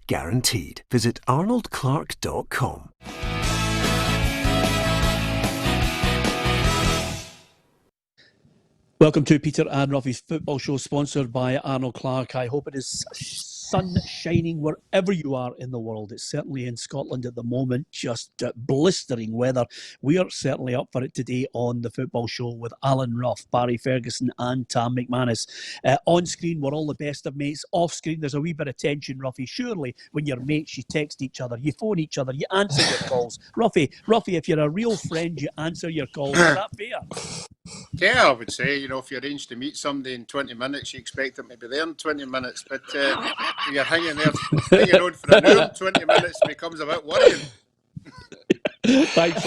Guaranteed. Visit arnoldclark.com. Welcome to Peter and Roughie's Football Show, sponsored by Arnold Clark. I hope it is sun shining wherever you are in the world. It's certainly in Scotland at the moment, just blistering weather. We are certainly up for it today on the Football Show with Alan Rough, Barry Ferguson and Tam McManus. On screen, we're all the best of mates. Off screen, there's a wee bit of tension, Roughie. Surely, when you're mates, you text each other, you phone each other, you answer your calls. Roughie, if you're a real friend, you answer your calls. Is that fair? Yeah, I would say, if you arrange to meet somebody in 20 minutes, you expect them to be there in 20 minutes. But you're hanging on for an hour, 20 minutes becomes a bit worrying. Thanks,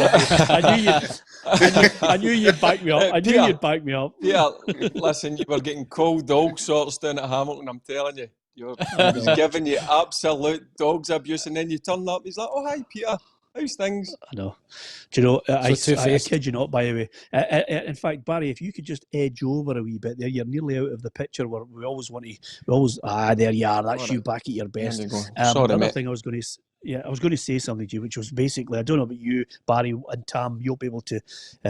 I knew you'd back me up. You'd back me up. Yeah, listen, you were getting called all sorts down at Hamilton, I'm telling you. He's giving you absolute dog's abuse, and then you turn up, he's like, oh, hi, Peter. How's things? I know. Do you know, I kid you not, by the way. In fact, Barry, if you could just edge over a wee bit there, you're nearly out of the picture where we always want to, there you are, that's you back at your best. Sorry, the other mate. thing I was going to say something to you, which was basically, I don't know about you, Barry and Tam, you'll be able to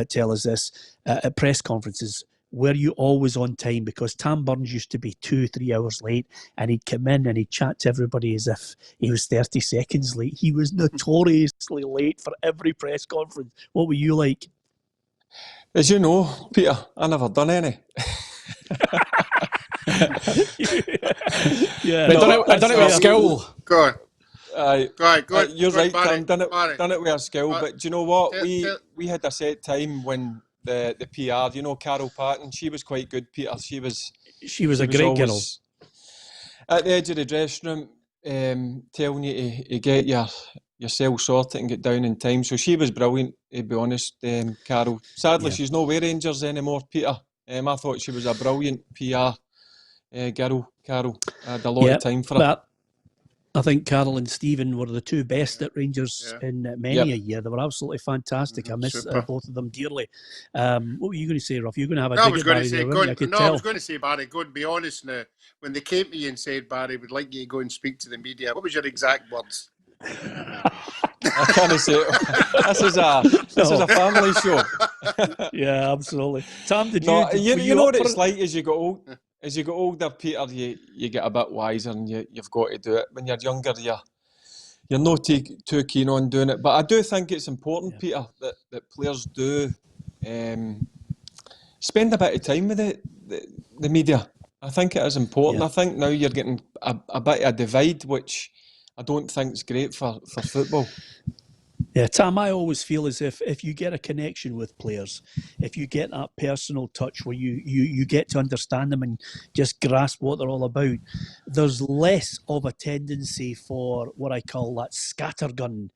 tell us this, at press conferences, were you always on time? Because Tam Burns used to be 2-3 hours late, and he'd come in and he'd chat to everybody as if he was 30 seconds late. He was notoriously late for every press conference. What were you like? As you know, Peter, I never done any. Yeah, I done it with a skill. Go on. You're right, Barry, Tam. Done it with a skill. But do you know what? We had a set time when the PR, Carol Patton, she was quite good, Peter. She was a great girl. At the edge of the dressing room, telling you to get yourself sorted and get down in time. So she was brilliant, to be honest, Carol. Sadly, she's not with Rangers anymore, Peter. I thought she was a brilliant PR girl, Carol. I had a lot of time for her. I think Carol and Steven were the two best at Rangers in many a year. They were absolutely fantastic. I miss both of them dearly. What were you going to say, Ruff? You're going to have a dig at Barry there, weren't you? I was going to say, Barry, go and be honest now. When they came to you and said, Barry, we'd like you to go and speak to the media, what was your exact words? I can't say it. This is a family show. Yeah, absolutely. Tam, did you know what it's like as you get old? As you get older, Peter, you get a bit wiser, and you've got to do it. When you're younger, you're not too keen on doing it. But I do think it's important, Peter, that players do spend a bit of time with the media. I think it is important. I think now you're getting a bit of a divide, which I don't think is great for football. Yeah, Tam, I always feel as if you get a connection with players, if you get that personal touch where you get to understand them and just grasp what they're all about, there's less of a tendency for what I call that scattergun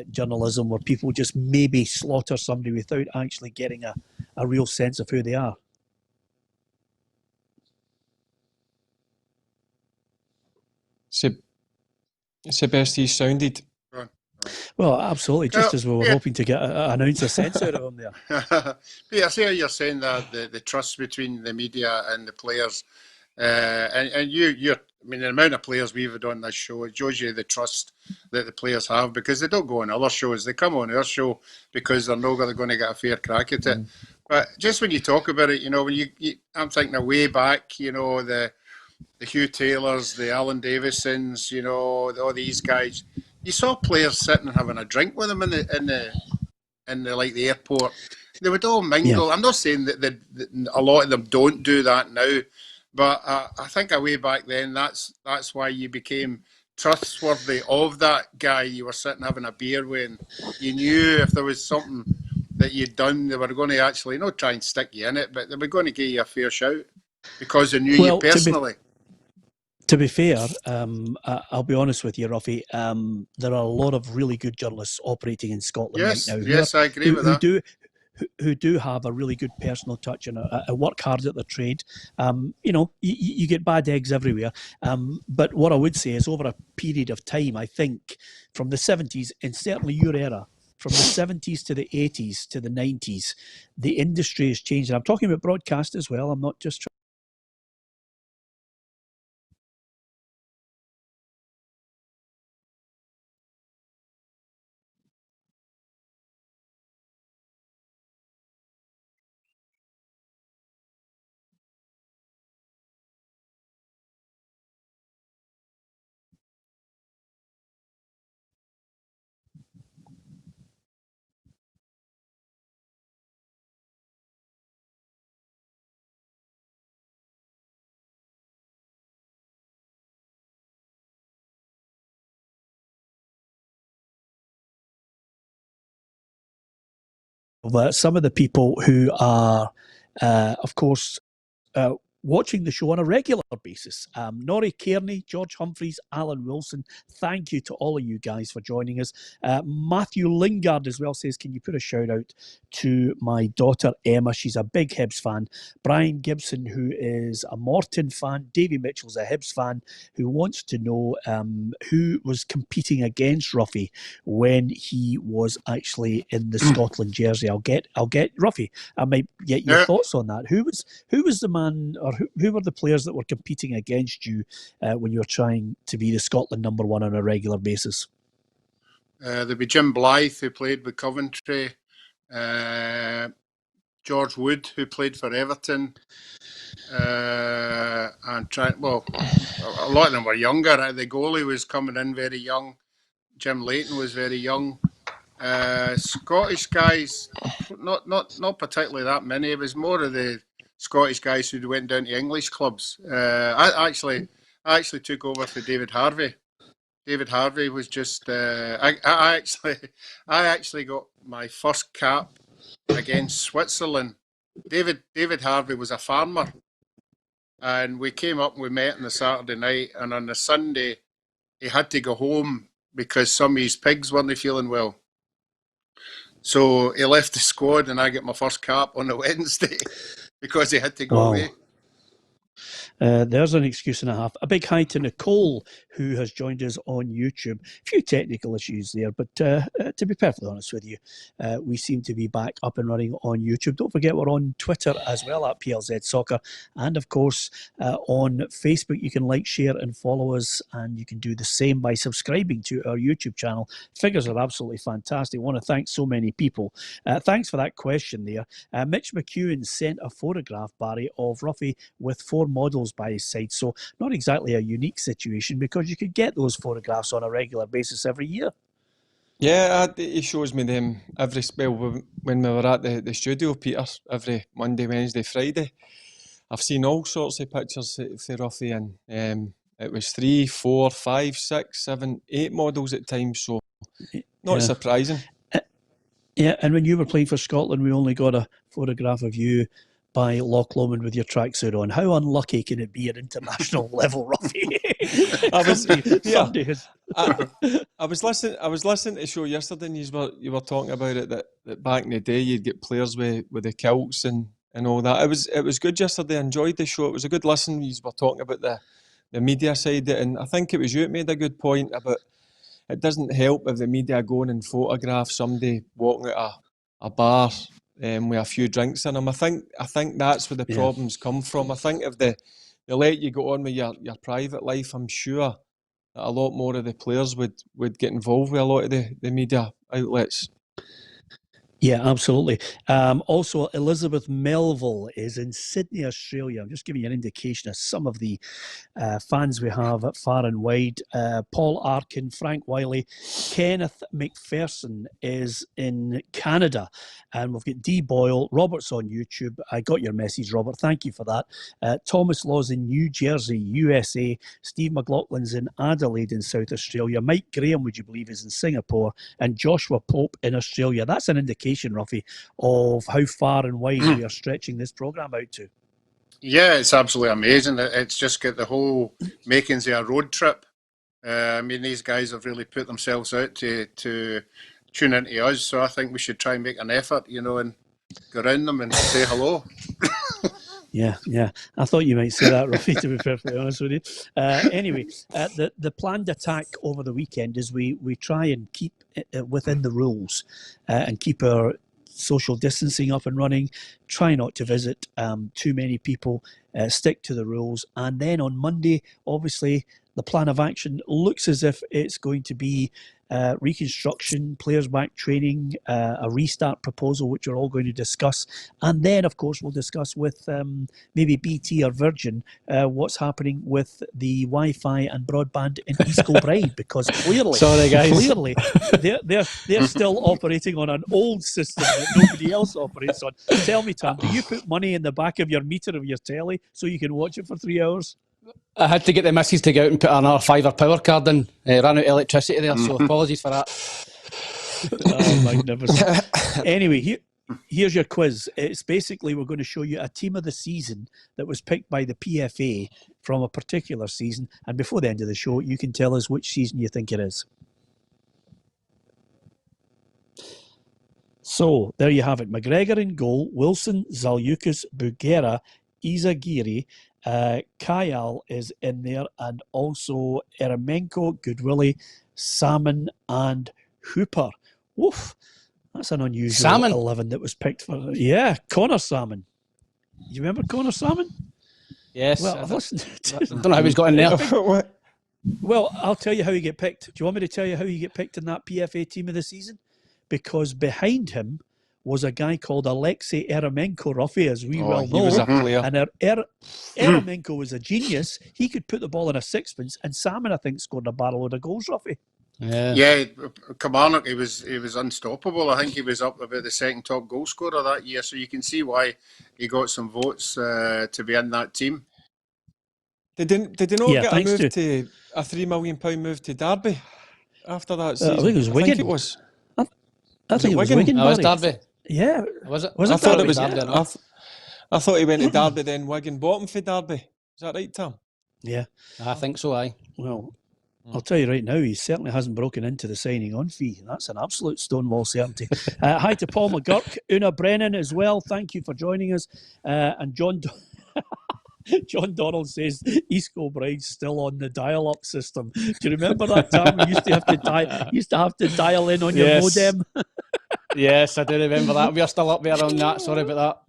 journalism, where people just maybe slaughter somebody without actually getting a real sense of who they are. It's the best he's sounded. Well, absolutely. Just as we were hoping to get an ounce of sense out of him there. Yeah, I see how you're saying that the trust between the media and the players, and you're. I mean, the amount of players we've had on this show, it shows you the trust that the players have, because they don't go on other shows. They come on our show because they're not going to get a fair crack at it. But just when you talk about it, when I'm thinking of way back, the Hugh Taylors, the Alan Davisons, all these guys. You saw players sitting and having a drink with them in the airport. They would all mingle. Yeah. I'm not saying that a lot of them don't do that now, but I think way back then that's why you became trustworthy of that guy you were sitting having a beer with. And you knew if there was something that you'd done, they were going to actually not try and stick you in it, but they were going to give you a fair shout because they knew you personally. To be fair, I'll be honest with you, Roughie. There are a lot of really good journalists operating in Scotland right now. Yes, I agree with that. Who do have a really good personal touch and work hard at their trade. You get bad eggs everywhere. But what I would say is, over a period of time, I think from the 70s, and certainly your era, from the 70s to the 80s to the 90s, the industry has changed. And I'm talking about broadcast as well. I'm not just some of the people who are, of course, watching the show on a regular basis. Norrie Kearney, George Humphreys, Alan Wilson, thank you to all of you guys for joining us. Matthew Lingard as well says, can you put a shout out to my daughter Emma? She's a big Hibs fan. Brian Gibson, who is a Morton fan. Davy Mitchell's a Hibs fan, who wants to know who was competing against Roughie when he was actually in the Scotland jersey. I'll get Roughie. I might get your thoughts on that. Who was the man, or who were the players that were competing against you when you were trying to be the Scotland number one on a regular basis? There'd be Jim Blythe, who played with Coventry, George Wood, who played for Everton, and a lot of them were younger. The goalie was coming in very young. Jim Leighton was very young. Scottish guys, not particularly that many. It was more of the Scottish guys who went down to English clubs. I actually took over for David Harvey. David Harvey was just. I actually got my first cap against Switzerland. David Harvey was a farmer, and we came up and we met on the Saturday night, and on the Sunday he had to go home because some of his pigs weren't feeling well. So he left the squad, and I get my first cap on the Wednesday because he had to go away. There's an excuse and a half. A big hi to Nicole, who has joined us on YouTube. A few technical issues there, but to be perfectly honest with you, we seem to be back up and running on YouTube. Don't forget, we're on Twitter as well, at PLZ Soccer. And of course, on Facebook, you can like, share and follow us. And you can do the same by subscribing to our YouTube channel. Figures are absolutely fantastic. I want to thank so many people. Thanks for that question there. Mitch McEwen sent a photograph, Barry, of Roughie with 4 models by his side. So not exactly a unique situation, because you could get those photographs on a regular basis every year. Yeah, he shows me them every spell when we were at the studio, Peter, every Monday, Wednesday, Friday. I've seen all sorts of pictures for Roughie, and it was 3, 4, 5, 6, 7, 8 models at times, so not surprising. Yeah, and when you were playing for Scotland, we only got a photograph of you by Loch Lomond with your tracksuit on. How unlucky can it be at international level, Roughie? I was listening to the show yesterday, and you were talking about it that back in the day you'd get players with the kilts and all that. It was good yesterday. I enjoyed the show. It was a good listen. You were talking about the media side of it, and I think it was you that made a good point about it doesn't help if the media go in and photograph somebody walking at a bar with a few drinks in them. I think that's where the problems come from. I think if they let you go on with your private life, I'm sure that a lot more of the players would get involved with a lot of the media outlets. Yeah, absolutely. Also, Elizabeth Melville is in Sydney, Australia. I'm just giving you an indication of some of the fans we have at far and wide. Paul Arkin, Frank Wiley, Kenneth McPherson is in Canada. And we've got D. Boyle. Robert's on YouTube. I got your message, Robert. Thank you for that. Thomas Law's in New Jersey, USA. Steve McLaughlin's in Adelaide in South Australia. Mike Graham, would you believe, is in Singapore. And Joshua Pope in Australia. That's an indication, Roughie, of how far and wide we are stretching this programme out to. Yeah, it's absolutely amazing. It's just got the whole makings of a road trip. I mean, these guys have really put themselves out to tune into us, so I think we should try and make an effort, and go around them and say hello. Yeah. I thought you might say that, Roughie, to be perfectly honest with you. Anyway, the planned attack over the weekend is we try and keep it within the rules and keep our social distancing up and running, try not to visit too many people, stick to the rules. And then on Monday, obviously, the plan of action looks as if it's going to be reconstruction, players back training, a restart proposal, which we're all going to discuss. And then, of course, we'll discuss with maybe BT or Virgin what's happening with the Wi-Fi and broadband in East Kilbride, because clearly, they're still operating on an old system that nobody else operates on. Tell me, Tam, do you put money in the back of your meter of your telly so you can watch it for 3 hours? I had to get the missus to go out and put another £5 power card in. Ran out of electricity there, so apologies for that. Oh, magnificent. Anyway, here's your quiz. It's basically, we're going to show you a team of the season that was picked by the PFA from a particular season. And before the end of the show, you can tell us which season you think it is. So, there you have it. McGregor in goal, Wilson, Zaliukas, Bugera, Izagiri, Kayal is in there, and also Eremenko, Goodwillie, Salmon, and Hooper. Woof. That's an unusual 11 that was picked for. Yeah, Connor Salmon. You remember Connor Salmon? Yes. Well, listen. I don't know how he's got in there. Well, I'll tell you how he get picked. Do you want me to tell you how he get picked in that PFA team of the season? Because behind him was a guy called Alexei Eremenko, Roughie, as we well know. He was a player. And Eremenko was a genius. He could put the ball in a sixpence, and Salmon, I think, scored a barrel load of goals, Roughie. Yeah, Kilmarnock, he was unstoppable. I think he was up about the second top goal scorer that year, so you can see why he got some votes to be in that team. Did he not get a move to a £3 million move to Derby after that season? I think it was Wigan. I think it was. I think it was Wigan. No, it was Derby. Yeah. Was it? Was it I thought Derby? it was. Derby, I thought he went to Derby, then Wigan bought him for Derby. Is that right, Tam? Yeah. I think so, aye. Well, I'll tell you right now, he certainly hasn't broken into the signing on fee. That's an absolute stonewall certainty. Hi to Paul McGurk, Una Brennan as well. Thank you for joining us. And John Donald says East Kilbride's still on the dial-up system. Do you remember that time we used to have to dial in on your modem? Yes, I do remember that. We're still up there on that. Sorry about that.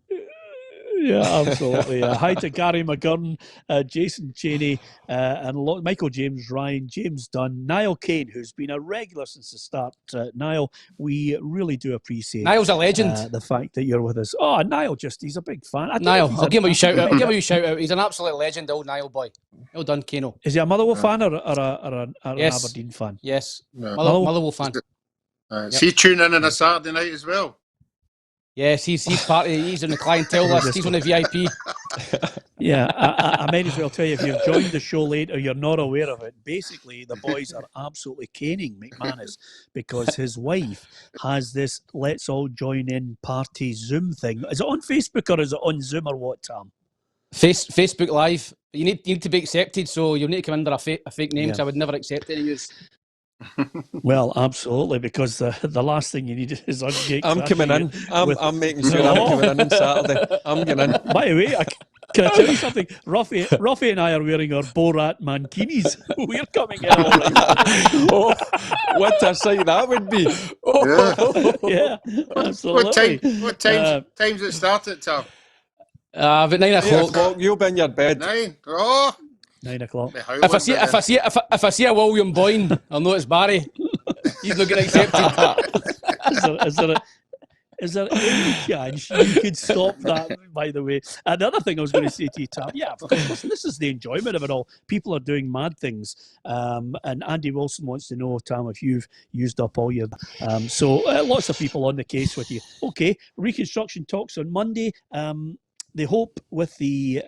Yeah, absolutely. Hi to Gary McGurn, Jason Cheney, and Michael James Ryan, James Dunn, Niall Kane, who's been a regular since the start. Niall, we really do appreciate Niall's a legend. The fact that you're with us. Oh, Niall, he's a big fan. Niall, I'll give him a shout out. He's an absolute legend, old Niall boy. Well done, Kano. Is he a Motherwell fan or an Aberdeen fan? Yes, No. Motherwell fan. Is he tuning in on a Saturday night as well? Yes, he's he's on the clientele list. He's on the VIP. Yeah, I might as well tell you, if you've joined the show late or you're not aware of it, basically the boys are absolutely caning McManus because his wife has this let's all join in party Zoom thing. Is it on Facebook or is it on Zoom or what, Tam? Facebook Live. You need to be accepted, so you'll need to come under a fake name, because I would never accept any use. Well, absolutely, because the last thing you need is unjake. I'm coming in. I'm making sure I'm coming in on Saturday. I'm going in. By the way, can I tell you something? Roughie and I are wearing our Borat mankinis. We're coming in all right. Oh, what a sight that would be. Yeah, absolutely. What time's it start at, Tom? About 9 o'clock. You'll be in your bed. 9. Oh. 9 o'clock. If I see a William Boyne, I'll know it's Barry. He's not getting accepted. Is there any chance you could stop that, by the way? And the other thing I was going to say to you, Tam, yeah, of course, listen, this is the enjoyment of it all. People are doing mad things. And Andy Wilson wants to know, Tam, if you've used up all your... So lots of people on the case with you. Okay, reconstruction talks on Monday. They hope with the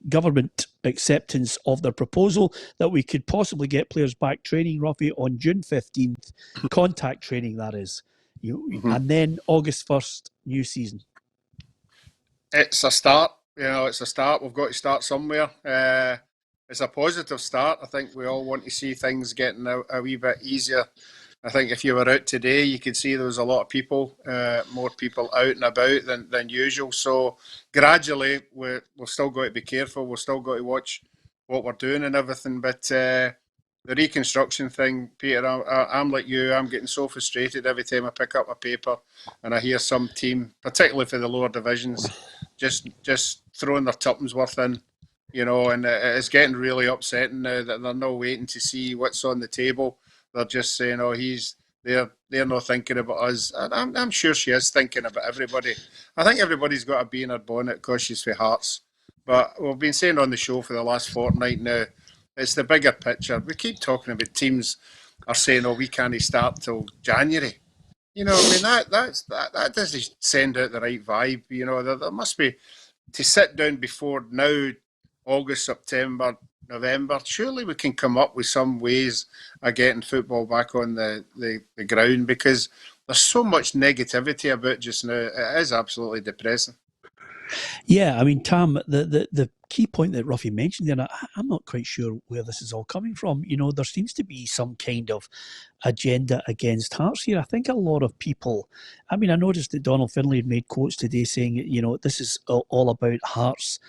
government acceptance of their proposal that we could possibly get players back training, Roughie, on June 15th. Contact training, that is. And then August 1st, new season. It's a start. It's a start. We've got to start somewhere. It's a positive start. I think we all want to see things getting a wee bit easier. I think if you were out today, you could see there was a lot of people, more people out and about than usual. So gradually, we've still got to be careful. We've still got to watch what we're doing and everything. But the reconstruction thing, Peter, I'm like you. I'm getting so frustrated every time I pick up a paper and I hear some team, particularly for the lower divisions, just throwing their tuppence worth in, and it's getting really upsetting now that they're not waiting to see what's on the table. They're just saying, they're not thinking about us. And I'm sure she is thinking about everybody. I think everybody's got a bee in her bonnet because she's for Hearts. But we've been saying on the show for the last fortnight now, it's the bigger picture. We keep talking about teams are saying, we can't start till January. That doesn't send out the right vibe. There must be, to sit down before now, August, September, November, surely we can come up with some ways of getting football back on the ground, because there's so much negativity about just now. It is absolutely depressing. Yeah, I mean, Tam, the key point that Roughie mentioned there, and I'm not quite sure where this is all coming from. You know, there seems to be some kind of agenda against Hearts here. I think a lot of people, I mean, I noticed that Donald Finlay had made quotes today saying, you know, this is all about Hearts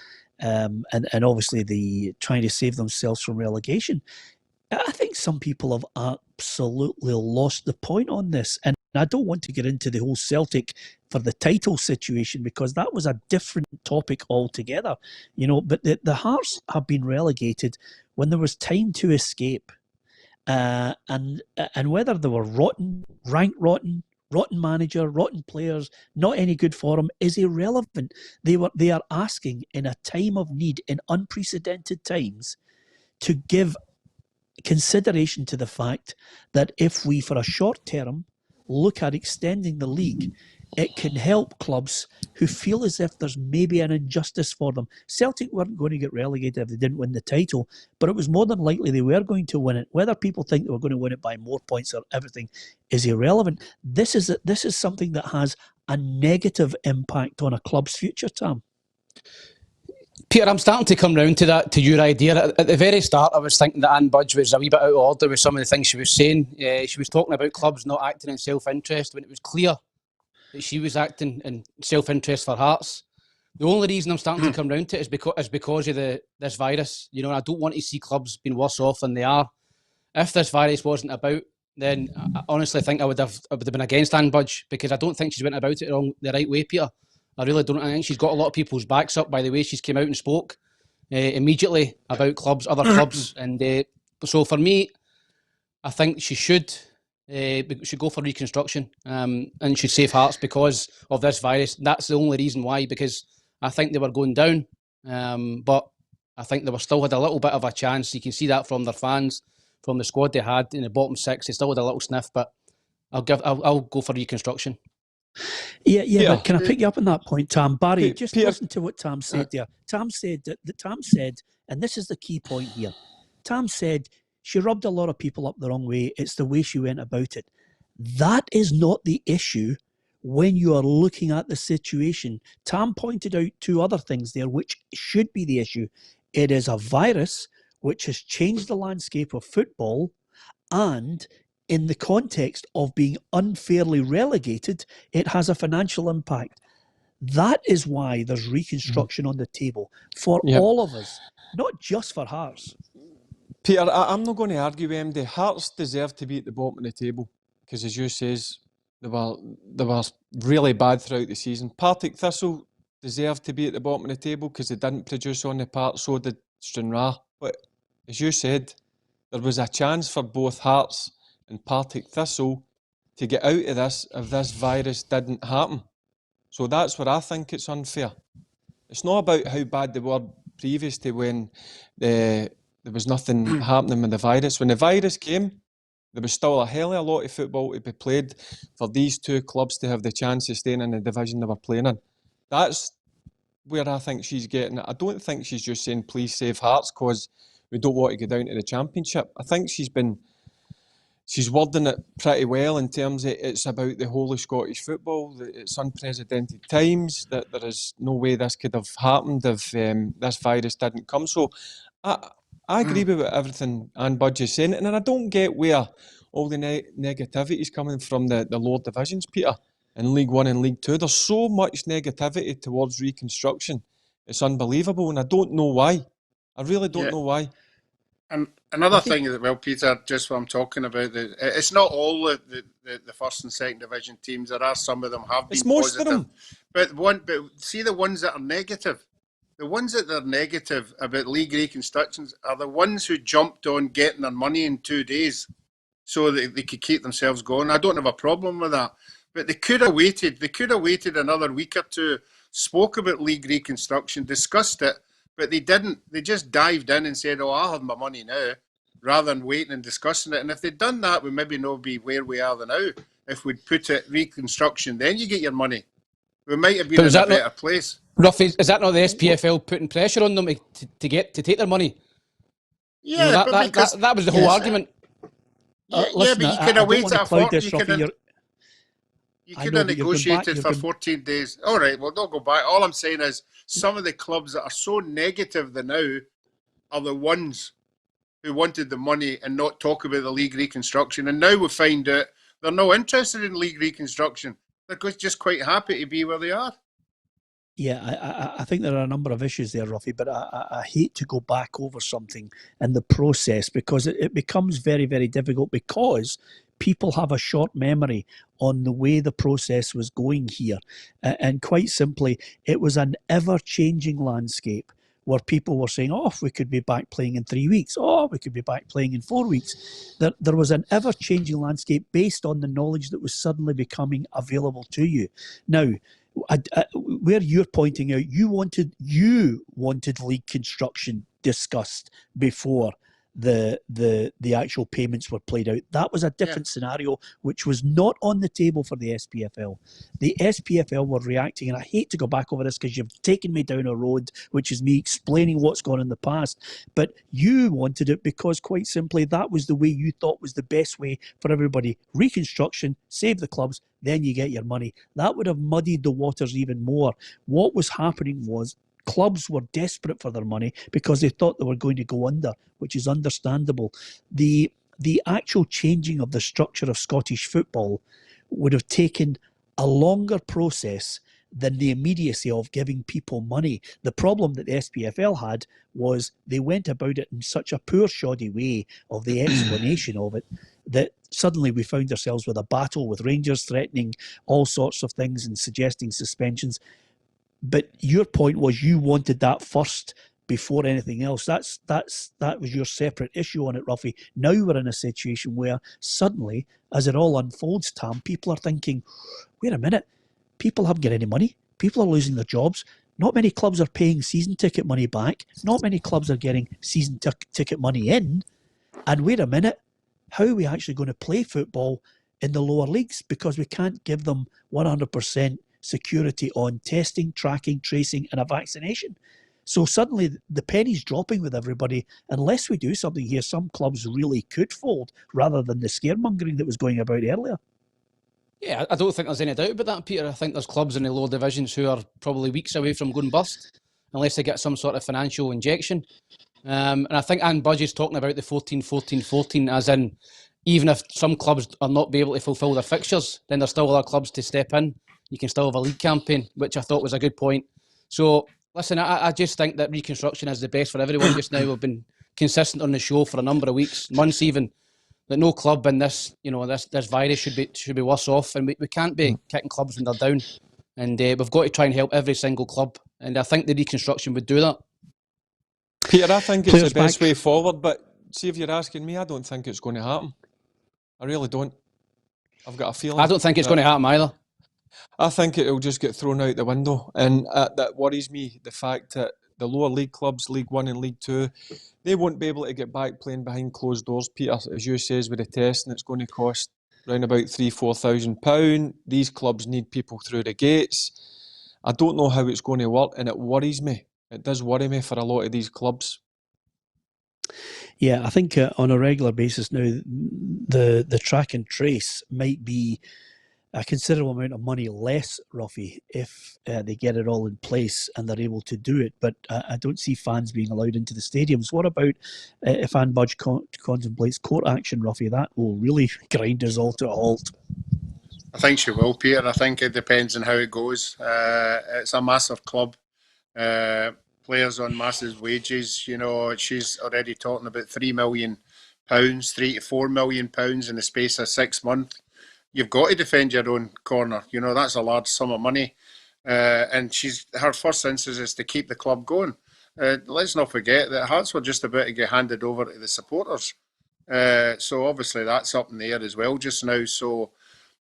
and obviously the trying to save themselves from relegation. I think some people have absolutely lost the point on this. And I don't want to get into the whole Celtic for the title situation because that was a different topic altogether. You know, but the Hearts have been relegated when there was time to escape. And whether they were rotten, ranked rotten manager, rotten players, not any good for them, is irrelevant. They are asking in a time of need, in unprecedented times, to give consideration to the fact that if we, for a short term, look at extending the league, it can help clubs who feel as if there's maybe an injustice for them. Celtic weren't going to get relegated if they didn't win the title, but it was more than likely they were going to win it. Whether people think they were going to win it by more points or everything is irrelevant. This is something that has a negative impact on a club's future, Tam. Peter, I'm starting to come round to your idea. At the very start, I was thinking that Anne Budge was a wee bit out of order with some of the things she was saying. She was talking about clubs not acting in self-interest when it was clear that she was acting in self-interest for Hearts. The only reason I'm starting to come round to it is because of this virus. You know, I don't want to see clubs being worse off than they are. If this virus wasn't about, then I honestly think I would have been against Anne Budge because I don't think she's went about it the right way, Peter. I really don't. I think she's got a lot of people's backs up by the way she's came out and spoke immediately about clubs, other clubs. And so for me, I think she should go for reconstruction and should save Hearts because of this virus. That's the only reason why, because I think they were going down. But I think they were still had a little bit of a chance. You can see that from their fans, from the squad they had in the bottom six. They still had a little sniff, but I'll go for reconstruction. Yeah, but can I pick you up on that point, Tam? Barry, just listen to what Tam said there. Tam said, and this is the key point here. Tam said she rubbed a lot of people up the wrong way. It's the way she went about it. That is not the issue when you are looking at the situation. Tam pointed out two other things there, which should be the issue. It is a virus which has changed the landscape of football, and in the context of being unfairly relegated, it has a financial impact. That is why there's reconstruction on the table for all of us, not just for Hearts. Peter, I'm not going to argue with MD. Hearts deserve to be at the bottom of the table because, as you says, they were really bad throughout the season. Partick Thistle deserved to be at the bottom of the table because they didn't produce on the part, so did Stranraer. But as you said, there was a chance for both Hearts and Partick Thistle to get out of this if this virus didn't happen. So that's where I think it's unfair. It's not about how bad they were previous to when there was nothing happening with the virus. When the virus came, there was still a hell of a lot of football to be played for these two clubs to have the chance of staying in the division they were playing in. That's where I think she's getting it. I don't think she's just saying, please save Hearts because we don't want to go down to the Championship. I think she's wording it pretty well in terms of it's about the whole of Scottish football, that it's unprecedented times, that there is no way this could have happened if this virus didn't come. So I agree with everything Anne Budge is saying, and I don't get where all the negativity is coming from the lower divisions, Peter, in League One and League Two. There's so much negativity towards reconstruction. It's unbelievable, and I don't know why. I really don't know why. And another thing that, well, Peter, just what I'm talking about, it's not all the first and second division teams. There are some of them have been most positive. of them. But see the ones that are negative. The ones that are negative about league reconstructions are the ones who jumped on getting their money in 2 days so that they could keep themselves going. I don't have a problem with that. But they could have waited. They could have waited another week or two, spoke about league reconstruction, discussed it, but they didn't. They just dived in and said, I'll have my money now, rather than waiting and discussing it. And if they'd done that, we maybe not be where we are now. If we'd put it reconstruction, then you get your money. We might have been in a better place. Roughie, is that not the SPFL putting pressure on them to take their money? Yeah, you know, that was the whole argument. Listen, but you could have waited a fortnight. You I could know, have but you're going back. negotiated for 14 days. All right, well, don't go back. All I'm saying is some of the clubs that are so negative now are the ones who wanted the money and not talk about the league reconstruction. And now we find out they're not interested in league reconstruction. They're just quite happy to be where they are. Yeah, I think there are a number of issues there, Roughie, but I hate to go back over something in the process because it becomes very, very difficult because people have a short memory on the way the process was going here. And quite simply, it was an ever-changing landscape where people were saying, oh, we could be back playing in 3 weeks. Oh, we could be back playing in 4 weeks. There was an ever-changing landscape based on the knowledge that was suddenly becoming available to you. Now, where you're pointing out, you wanted league construction discussed before the actual payments were played out. That was a different scenario, which was not on the table for the SPFL. The SPFL were reacting, and I hate to go back over this because you've taken me down a road, which is me explaining what's gone in the past. But you wanted it because, quite simply, that was the way you thought was the best way for everybody. Reconstruction, save the clubs, then you get your money. That would have muddied the waters even more. What was happening was clubs were desperate for their money because they thought they were going to go under, which is understandable. The actual changing of the structure of Scottish football would have taken a longer process than the immediacy of giving people money. The problem that the SPFL had was they went about it in such a poor, shoddy way of the explanation of it that suddenly we found ourselves with a battle with Rangers threatening all sorts of things and suggesting suspensions. But your point was you wanted that first before anything else. That was your separate issue on it, Roughie. Now we're in a situation where suddenly, as it all unfolds, Tam, people are thinking, wait a minute, people haven't got any money. People are losing their jobs. Not many clubs are paying season ticket money back. Not many clubs are getting season ticket money in. And wait a minute, how are we actually going to play football in the lower leagues? Because we can't give them 100% security on testing, tracking, tracing, and a vaccination. So suddenly the penny's dropping with everybody. Unless we do something here, some clubs really could fold rather than the scaremongering that was going about earlier. Yeah, I don't think there's any doubt about that, Peter. I think there's clubs in the lower divisions who are probably weeks away from going bust unless they get some sort of financial injection. And I think Anne Budge is talking about the 14-14-14 as in even if some clubs are not be able to fulfil their fixtures, then there's still other clubs to step in. You can still have a league campaign, which I thought was a good point. So, listen, I just think that reconstruction is the best for everyone just now. We've been consistent on the show for a number of weeks, months even, that no club in this, this virus should be worse off, and we can't be kicking clubs when they're down. And we've got to try and help every single club, and I think the reconstruction would do that. Peter, I think it's Players the best back. way forward, but see if you're asking me, I don't think it's going to happen. I really don't. I've got a feeling. I don't think it's going to happen either. I think it'll just get thrown out the window, and that worries me, the fact that the lower league clubs, League 1 and League 2, they won't be able to get back playing behind closed doors, Peter, as you says, with the testing, it's going to cost around about £3,000-4,000. These clubs need people through the gates. I don't know how it's going to work, and it worries me. It does worry me for a lot of these clubs. Yeah, I think on a regular basis now, the track and trace might be a considerable amount of money less, Roughie, if they get it all in place and they're able to do it. But I don't see fans being allowed into the stadiums. What about if Anne Budge contemplates court action, Roughie? That will really grind us all to a halt. I think she will, Peter. I think it depends on how it goes. It's a massive club. Players on massive wages. She's already talking about £3 million, £3 to £4 million in the space of 6 months. You've got to defend your own corner. That's a large sum of money. And her first instance is to keep the club going. Let's not forget that Hearts were just about to get handed over to the supporters. So obviously that's up in the air as well just now. So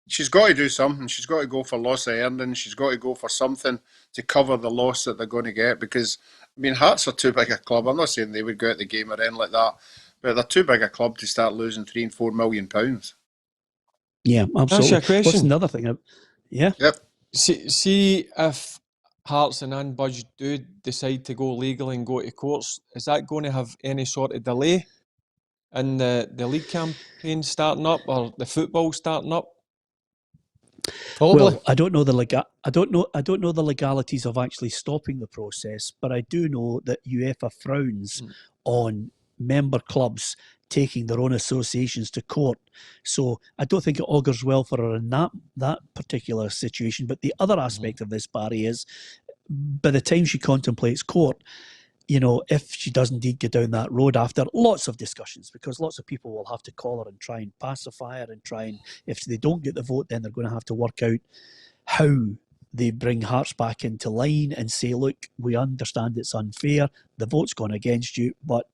she's got to do something. She's got to go for loss of earnings. She's got to go for something to cover the loss that they're going to get. Because, Hearts are too big a club. I'm not saying they would go out the game or anything like that. But they're too big a club to start losing £3 and £4 million. Yeah, absolutely. That's your question. What's another thing? Yeah. Yep. See if Hearts and Anne Budge do decide to go legal and go to courts, is that going to have any sort of delay in the league campaign starting up or the football starting up? Probably. Well, I don't know the legalities of actually stopping the process, but I do know that UEFA frowns on member clubs taking their own associations to court. So I don't think it augurs well for her in that particular situation. But the other aspect of this, Barry, is by the time she contemplates court, if she does indeed go down that road after lots of discussions, because lots of people will have to call her and try and pacify her and try and, if they don't get the vote, then they're going to have to work out how they bring Hearts back into line and say, look, we understand it's unfair, the vote's gone against you, but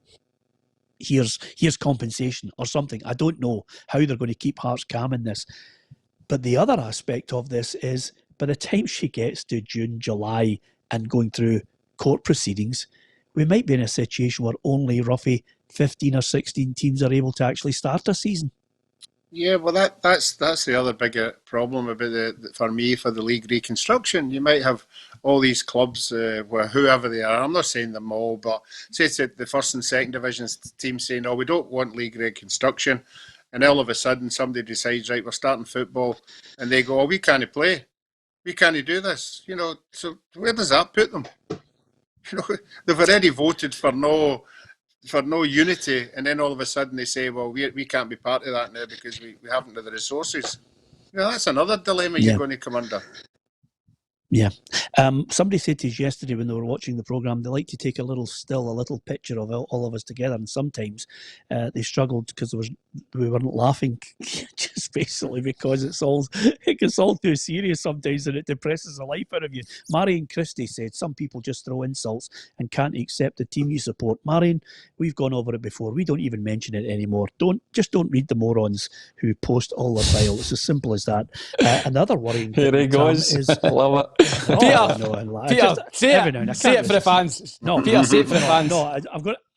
here's compensation or something. I don't know how they're going to keep Hearts calm in this. But the other aspect of this is, by the time she gets to June, July, and going through court proceedings, we might be in a situation where only roughly 15 or 16 teams are able to actually start a season. Yeah, well, that's the other bigger problem about for the league reconstruction. You might have all these clubs, where whoever they are, I'm not saying them all, but say it's the first and second divisions team saying, "Oh, we don't want league reconstruction," and all of a sudden somebody decides, right, we're starting football, and they go, "Oh, we can't play, we can't do this," So where does that put them? They've already voted for no unity, and then all of a sudden they say, well, we can't be part of that now because we haven't got the resources. That's another dilemma you're going to come under. Yeah. Somebody said to us yesterday when they were watching the programme, they like to take a little picture of all of us together, and sometimes they struggled because we weren't laughing, just basically because it gets all too serious sometimes and it depresses the life out of you. Marion Christie said, some people just throw insults and can't accept the team you support. Marion, we've gone over it before. We don't even mention it anymore. Don't read the morons who post all their bile. It's as simple as that. Another worrying thing, Here he goes. is... I love it. Peter, say it for the fans. No, Peter, say it for the fans. No,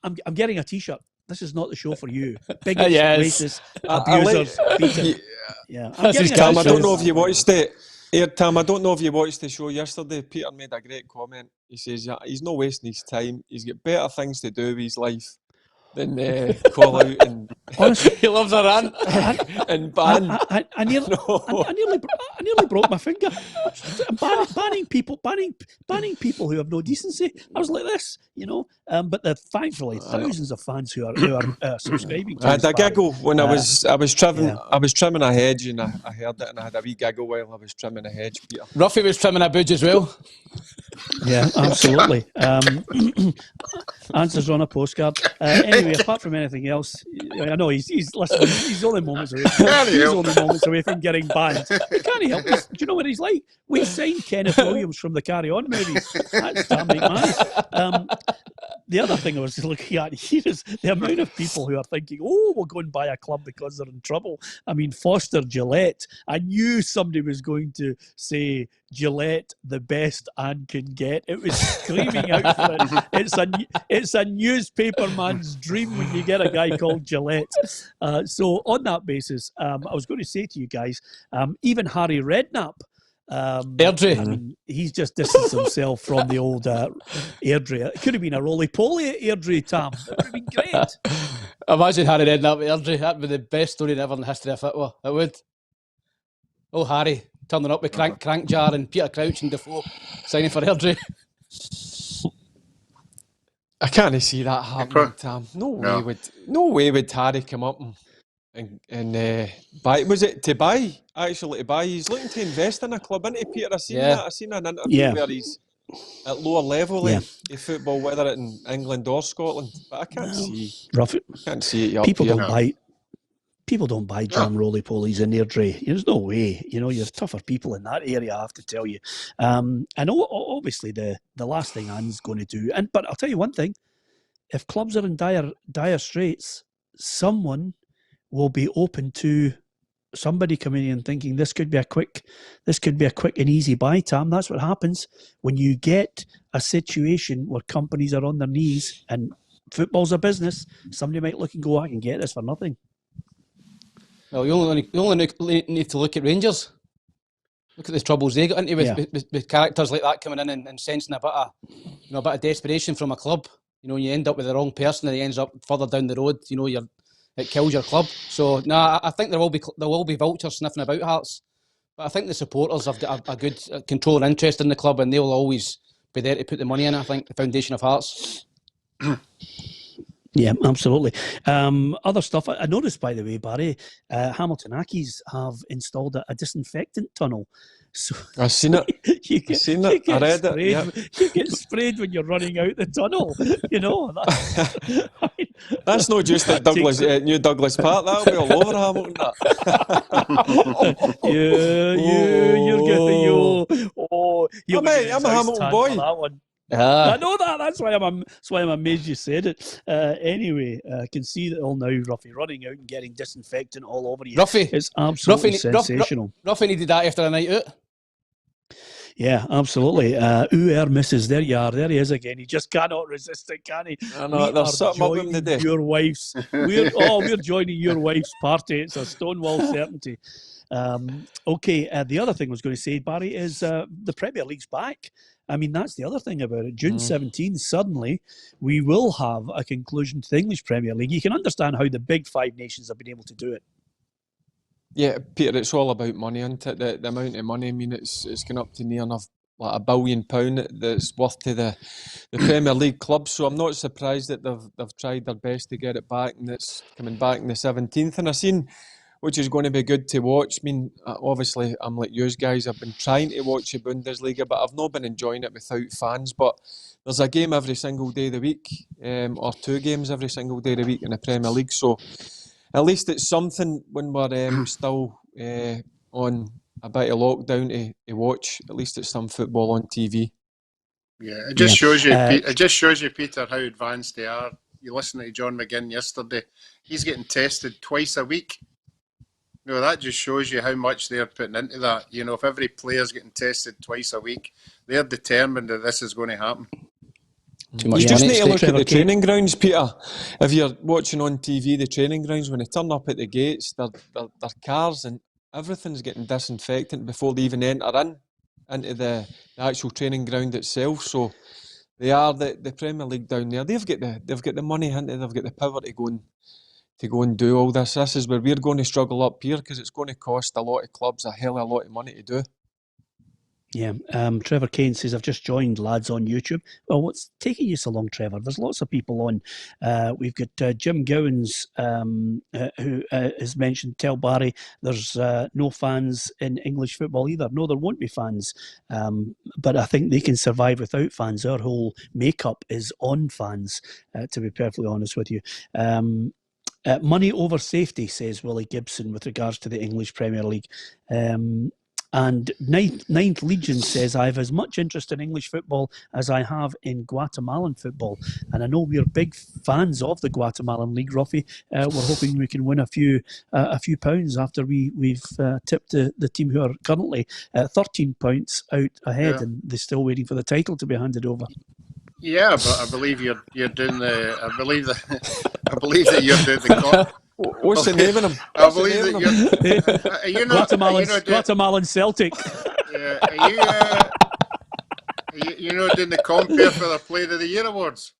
I'm getting a T-shirt. This is not the show for you. Bigots, Yes. racist, abusers, Peter. Yeah, I'm getting Tam, a I don't know T-shirt. if you watched it. Tam, I don't know if you watched the show yesterday. Peter made a great comment. He says, yeah, he's not wasting his time. He's got better things to do with his life than call out and... Honestly, He loves a rant. and ban. I nearly broke my finger. Banning people who have no decency. I was like this, But there are thankfully thousands of fans who are subscribing to I had a giggle when I was trimming. yeah. I was trimming a hedge and I heard it and I had a wee giggle while I was trimming a hedge, Peter. Roughie was trimming a budge as well. Yeah, absolutely. Answers on a postcard. Anyway, apart from anything else, I know he's listening. He's only moments away from getting banned. He can't help it. Do you know what he's like? We signed Kenneth Williams from the Carry On movies. That's Tam McManus. The other thing I was looking at here is the amount of people who are thinking, oh, we'll go and buy a club because they're in trouble. I mean, Foster Gillette. I knew somebody was going to say Gillette, the best Anne can get. It was screaming out for it. It's a newspaperman's dream when you get a guy called Gillette. So on that basis, I was going to say to you guys, even Harry Redknapp, Airdrie. I mean, he's just distanced himself from the old Airdrie. It could have been a roly-poly at Airdrie, Tam. It would have been great. Imagine Harry Redknapp at Airdrie. That would be the best story ever in the history of football. It would. Oh, Harry, turning up with Crank Jar and Peter Crouch and Defoe signing for Airdrie. I can't see that happening, Tam. No way would Harry come up and buy. Was it to buy? Actually, to buy. He's looking to invest in a club, isn't he, Peter? I seen an interview where he's at lower level of football, whether it's in England or Scotland. But I can't see. Roughie. Can't see it. People don't buy John roly-polies in Airdrie. There's no way. You're tougher people in that area, I have to tell you. And obviously the last thing Anne's going to do, but I'll tell you one thing: if clubs are in dire straits, someone will be open to somebody coming in and thinking this could be a quick and easy buy, Tam. That's what happens when you get a situation where companies are on their knees and football's a business. Somebody might look and go, I can get this for nothing. Well, you only need to look at Rangers. Look at the troubles they got into with characters like that coming in and sensing a bit of desperation from a club. You end up with the wrong person and he ends up further down the road. It kills your club. So I think there will be vultures sniffing about Hearts, But I think the supporters have got a good control and interest in the club, and they'll always be there to put the money in. I think the foundation of Hearts. Yeah, absolutely. Other stuff I noticed, by the way, Barry, Hamilton Accies have installed a disinfectant tunnel. So I've seen it. you get, I've seen it. I read it. sprayed, Yeah. You get sprayed when you're running out the tunnel. You know, That's not just at Douglas, New Douglas Park. That'll be all over Hamilton. You're getting I'm a Hamilton boy. That one. I know that. That's why I'm amazed you said it. Anyway, I can see that all now, Roughie, running out and getting disinfectant all over you. Roughie, it's absolutely sensational. Roughie needed that after a night out. Yeah, absolutely. Misses. There you are. There he is again. He just cannot resist it, can he? I know, there's something up with him today. Your wife's. We're joining your wife's party. It's a stonewall certainty. Okay. The other thing I was going to say, Barry, is the Premier League's back. I mean, that's the other thing about it. June 17th, suddenly, we will have a conclusion to the English Premier League. You can understand how the big five nations have been able to do it. Yeah, Peter, it's all about money, isn't it? The amount of money. I mean, it's gone up to near enough like £1 billion that's worth to the Premier League clubs. So I'm not surprised that they've tried their best to get it back, and it's coming back on the 17th. And I've seen, which is going to be good to watch. I mean, obviously, I'm like you guys. I've been trying to watch the Bundesliga, but I've not been enjoying it without fans. But there's a game every single day of the week, or two games every single day of the week in the Premier League. So at least it's something when we're still on a bit of lockdown to watch. At least it's some football on TV. Yeah, it just shows you. It just shows you, Peter, how advanced they are. You listen to John McGinn yesterday. He's getting tested twice a week. You know, that just shows you how much they're putting into that. You know, if every player's getting tested twice a week, they're determined that this is going to happen. You just need to look at the training grounds, Peter. If you're watching on TV, the training grounds, when they turn up at the gates, their cars and everything's getting disinfectant before they even enter into the actual training ground itself. So they are the Premier League down there. They've got the money, haven't they? They've got the power to go and do all this. This is where we're going to struggle up here, because it's going to cost a lot of clubs a hell of a lot of money to do. Yeah, Trevor Kane says, I've just joined, lads, on YouTube. Well, what's taking you so long, Trevor? There's lots of people on. We've got Jim Gowans, who has mentioned, tell Barry there's no fans in English football either. No, there won't be fans, but I think they can survive without fans. Our whole makeup is on fans, to be perfectly honest with you. Money over safety, says Willie Gibson, with regards to the English Premier League. And Ninth Legion says, I have as much interest in English football as I have in Guatemalan football. And I know we're big fans of the Guatemalan League, Roughie. We're hoping we can win a few pounds after we've tipped the team who are currently 13 points out ahead, and they're still waiting for the title to be handed over. Yeah, but I believe you're doing the. I believe that you're doing the. What's the name of him? I believe that you're Guatemalan Celtic. Yeah, are you not doing the compare for the Player of the Year awards?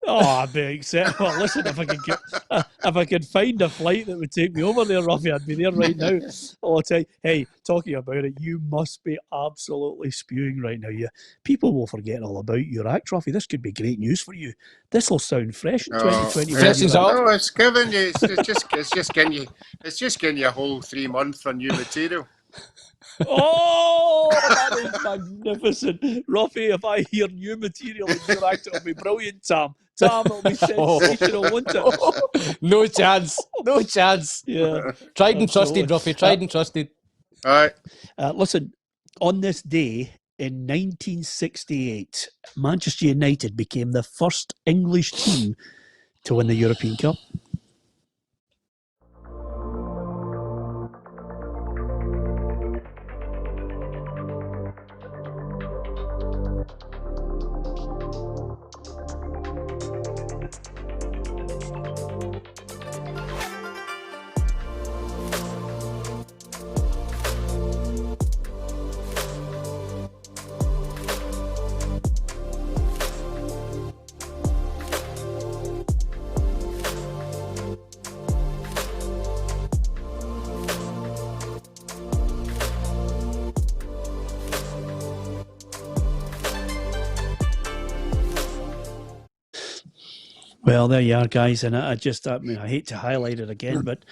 Oh, I'd be excited. Well, listen, if I could find a flight that would take me over there, Roughie, I'd be there right now. I'll tell you, hey, talking about it, you must be absolutely spewing right now. People will forget all about your act, Roughie. This could be great news for you. This will sound fresh in 2020. No, it's giving you. It's just getting you a whole 3 months for new material. Oh, that is magnificent. Roughie, if I hear new material in your act, it'll be brilliant, Tam. Tam, it'll be sensational, won't it? No chance. No chance. Yeah. Tried and trusted, Roughie. Tried and trusted. All right. Listen, on this day in 1968, Manchester United became the first English team to win the European Cup. Well, there you are, guys, and I hate to highlight it again, but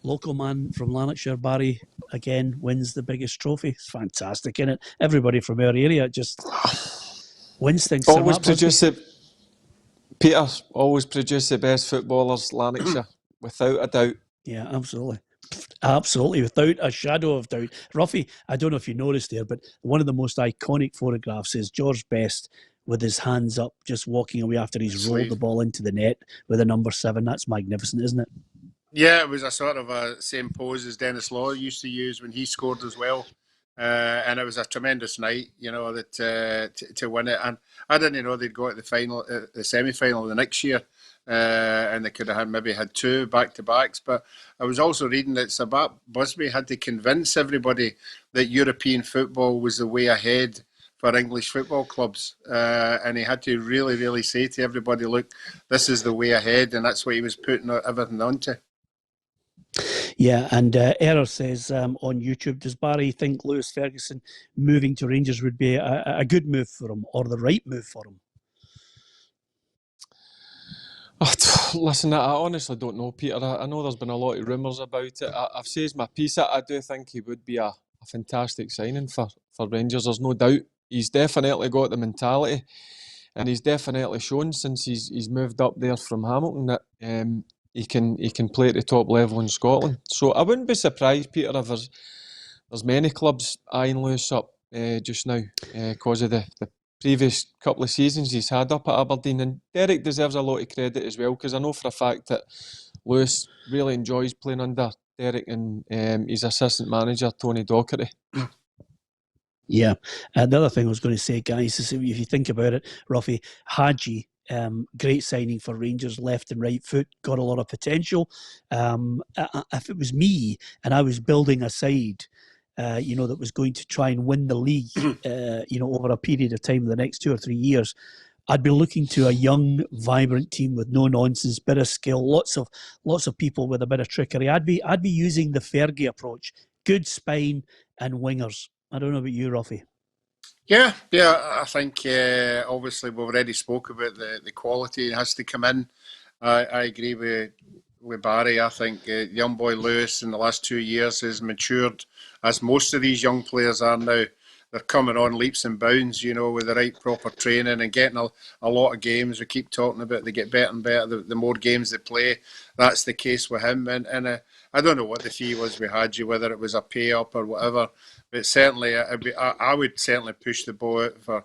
local man from Lanarkshire, Barry, again wins the biggest trophy. It's fantastic, isn't it? Everybody from our area just wins things. Always produce it, Peter. Always produce the best footballers, Lanarkshire, without a doubt. Yeah, absolutely. Absolutely, without a shadow of doubt. Roughie, I don't know if you noticed there, but one of the most iconic photographs is George Best with his hands up, just walking away after he's rolled the ball into the net with a number 7. That's magnificent, isn't it? Yeah, it was a sort of a same pose as Dennis Law used to use when he scored as well. And it was a tremendous night, that to win it. And I didn't know they'd go to the final, the semi-final the next year, and they could have maybe had 2 back-to-backs. But I was also reading that Sabat Busby had to convince everybody that European football was the way ahead for English football clubs, and he had to really, really say to everybody, "Look, this is the way ahead," and that's what he was putting everything onto. Yeah, and Error says on YouTube, does Barry think Lewis Ferguson moving to Rangers would be a good move for him or the right move for him? Listen, I honestly don't know, Peter. I know there's been a lot of rumours about it. I've said my piece. I do think he would be a fantastic signing for Rangers. There's no doubt. He's definitely got the mentality, and he's definitely shown since he's moved up there from Hamilton that he can play at the top level in Scotland. So I wouldn't be surprised, Peter, if there's many clubs eyeing Lewis up just now because of the previous couple of seasons he's had up at Aberdeen. And Derek deserves a lot of credit as well, because I know for a fact that Lewis really enjoys playing under Derek and his assistant manager, Tony Docherty. Yeah. The other thing I was going to say, guys, is if you think about it, Roughie, Hadji, great signing for Rangers, left and right foot, got a lot of potential. If it was me and I was building a side, that was going to try and win the league, over a period of time, the next 2 or 3 years, I'd be looking to a young, vibrant team with no nonsense, bit of skill, lots of people with a bit of trickery. I'd be using the Fergie approach, good spine and wingers. I don't know about you, Roughie. Yeah, I think obviously we've already spoke about the quality it has to come in. I agree with Barry. I think young boy Lewis in the last 2 years has matured, as most of these young players are now. They're coming on leaps and bounds, with the right proper training and getting a lot of games. We keep talking about they get better and better the more games they play. That's the case with him. And I don't know what the fee was we had you, whether it was a pay up or whatever. But certainly, I would certainly push the ball out for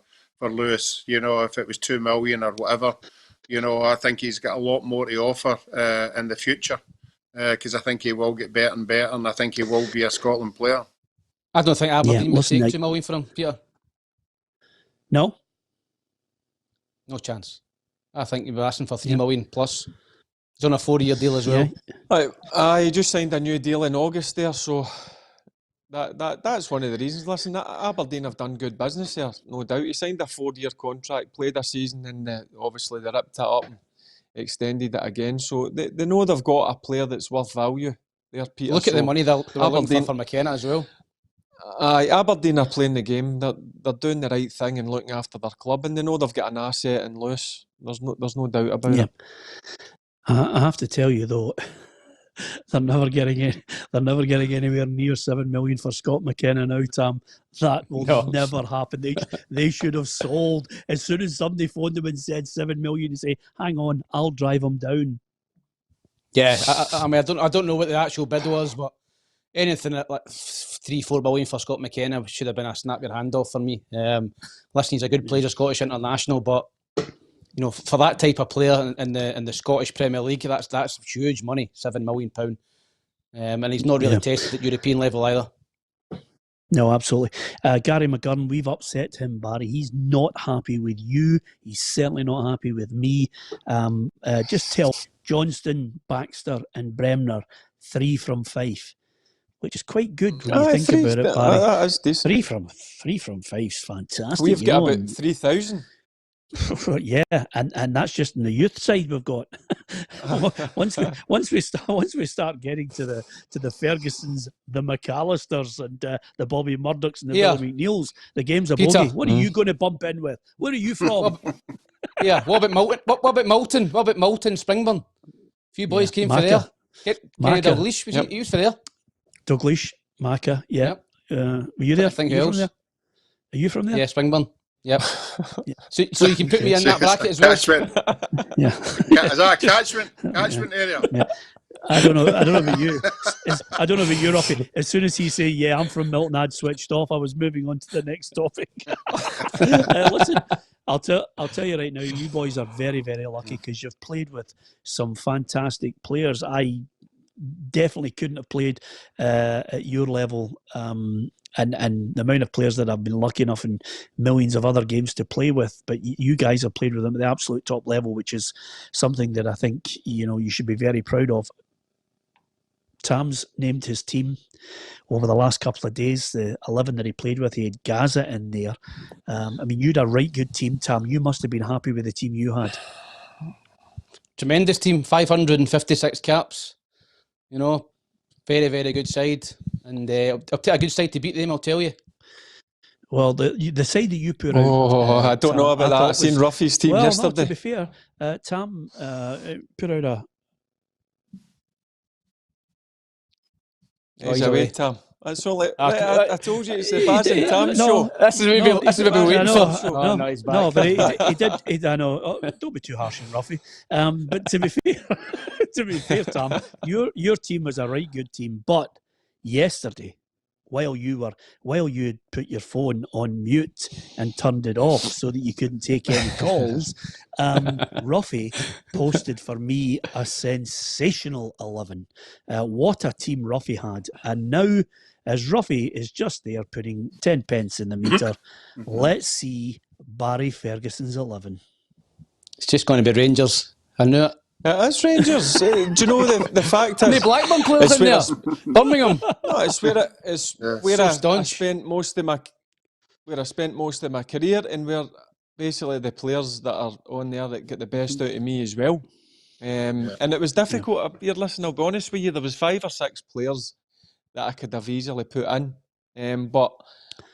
Lewis. If it was 2 million or whatever, I think he's got a lot more to offer in the future, because I think he will get better and better, and I think he will be a Scotland player. I don't think Aberdeen would take 2 million for him, Peter. No chance. I think you'd be asking for 3 million plus. He's on a 4-year deal as well. I just signed a new deal in August there, so that's one of the reasons. Listen, Aberdeen have done good business there, no doubt. He signed a 4-year contract, played a season, and obviously they ripped it up and extended it again. So they know they've got a player that's worth value there, Peter. Look at the money they're looking for McKenna as well. Aberdeen are playing the game. They're doing the right thing and looking after their club, and they know they've got an asset in Lewis. There's no doubt about it. I have to tell you though, they're never getting anywhere near 7 million for Scott McKenna now, Tam. That will never happen. They should have sold as soon as somebody phoned them and said 7 million. You say, hang on, I'll drive them down. Yeah, I mean, I don't know what the actual bid was, but anything at like 3-4 million for Scott McKenna should have been a snap your hand off for me. Listen, he's a good player, Scottish international, but for that type of player in the Scottish Premier League, that's huge money, £7 million, and he's not really tested at European level either. No, absolutely. Gary McGurn, we've upset him, Barry. He's not happy with you. He's certainly not happy with me. Just tell Johnston, Baxter, and Bremner 3 from 5. Which is quite good when you think about it, Barry. That is decent. 3 from 5 is fantastic. We've got about 3,000. Yeah, and that's just in the youth side we've got. once we start getting to the Fergusons, the McAllisters, and the Bobby Murdochs and the Billy McNeils, the game's a Peter. bogey. What are you going to bump in with? Where are you from? Yeah, what about Milton? What about Milton? What about Milton, Springburn? A few boys came for there. Kenny Dalglish, he was for there. Dalglish, Macca, yeah. Were you there? I think Are you from there? Yeah, Springburn. Yep. So you can put me in that bracket as well. Yeah. Is that a catchment area? Yeah. I don't know about you. I don't know about you, Roughie. As soon as he said, "Yeah, I'm from Milton," I'd switched off. I was moving on to the next topic. Listen, I'll tell you right now, you boys are very, very lucky because you've played with some fantastic players. I definitely couldn't have played at your level. And the amount of players that I've been lucky enough in millions of other games to play with, but you guys have played with them at the absolute top level, which is something that I think you should be very proud of. Tam's named his team over the last couple of days. The 11 that he played with, he had Gaza in there. I mean, you had a right good team, Tam. You must have been happy with the team you had. Tremendous team, 556 caps. Very, very good side. And I'll take a good side to beat them, I'll tell you. Well, the side that you put out... I don't know about that. I've seen Roughie's team yesterday. To be fair, Tam put out a... He's away, Tam. That's all. I told you it's the Baz and Tam show. This is what we're waiting for. No, he's back. No, but he did. I know. Don't be too harsh on Roughie. But to be fair, Tam, your team was a right good team. But yesterday, while you had put your phone on mute and turned it off so that you couldn't take any calls, Roughie posted for me a sensational 11. What a team Roughie had. And now, as Roughie is just there putting 10 pence in the meter, let's see Barry Ferguson's 11. It's just going to be Rangers. I knew it. It's Rangers. Do you know the fact is... Any Blackburn players in there? Birmingham. No, it's where I spent most of my career, and where basically the players that are on there that get the best out of me as well. And it was difficult. Listen, I'll be honest with you, there was 5 or 6 players that I could have easily put in. But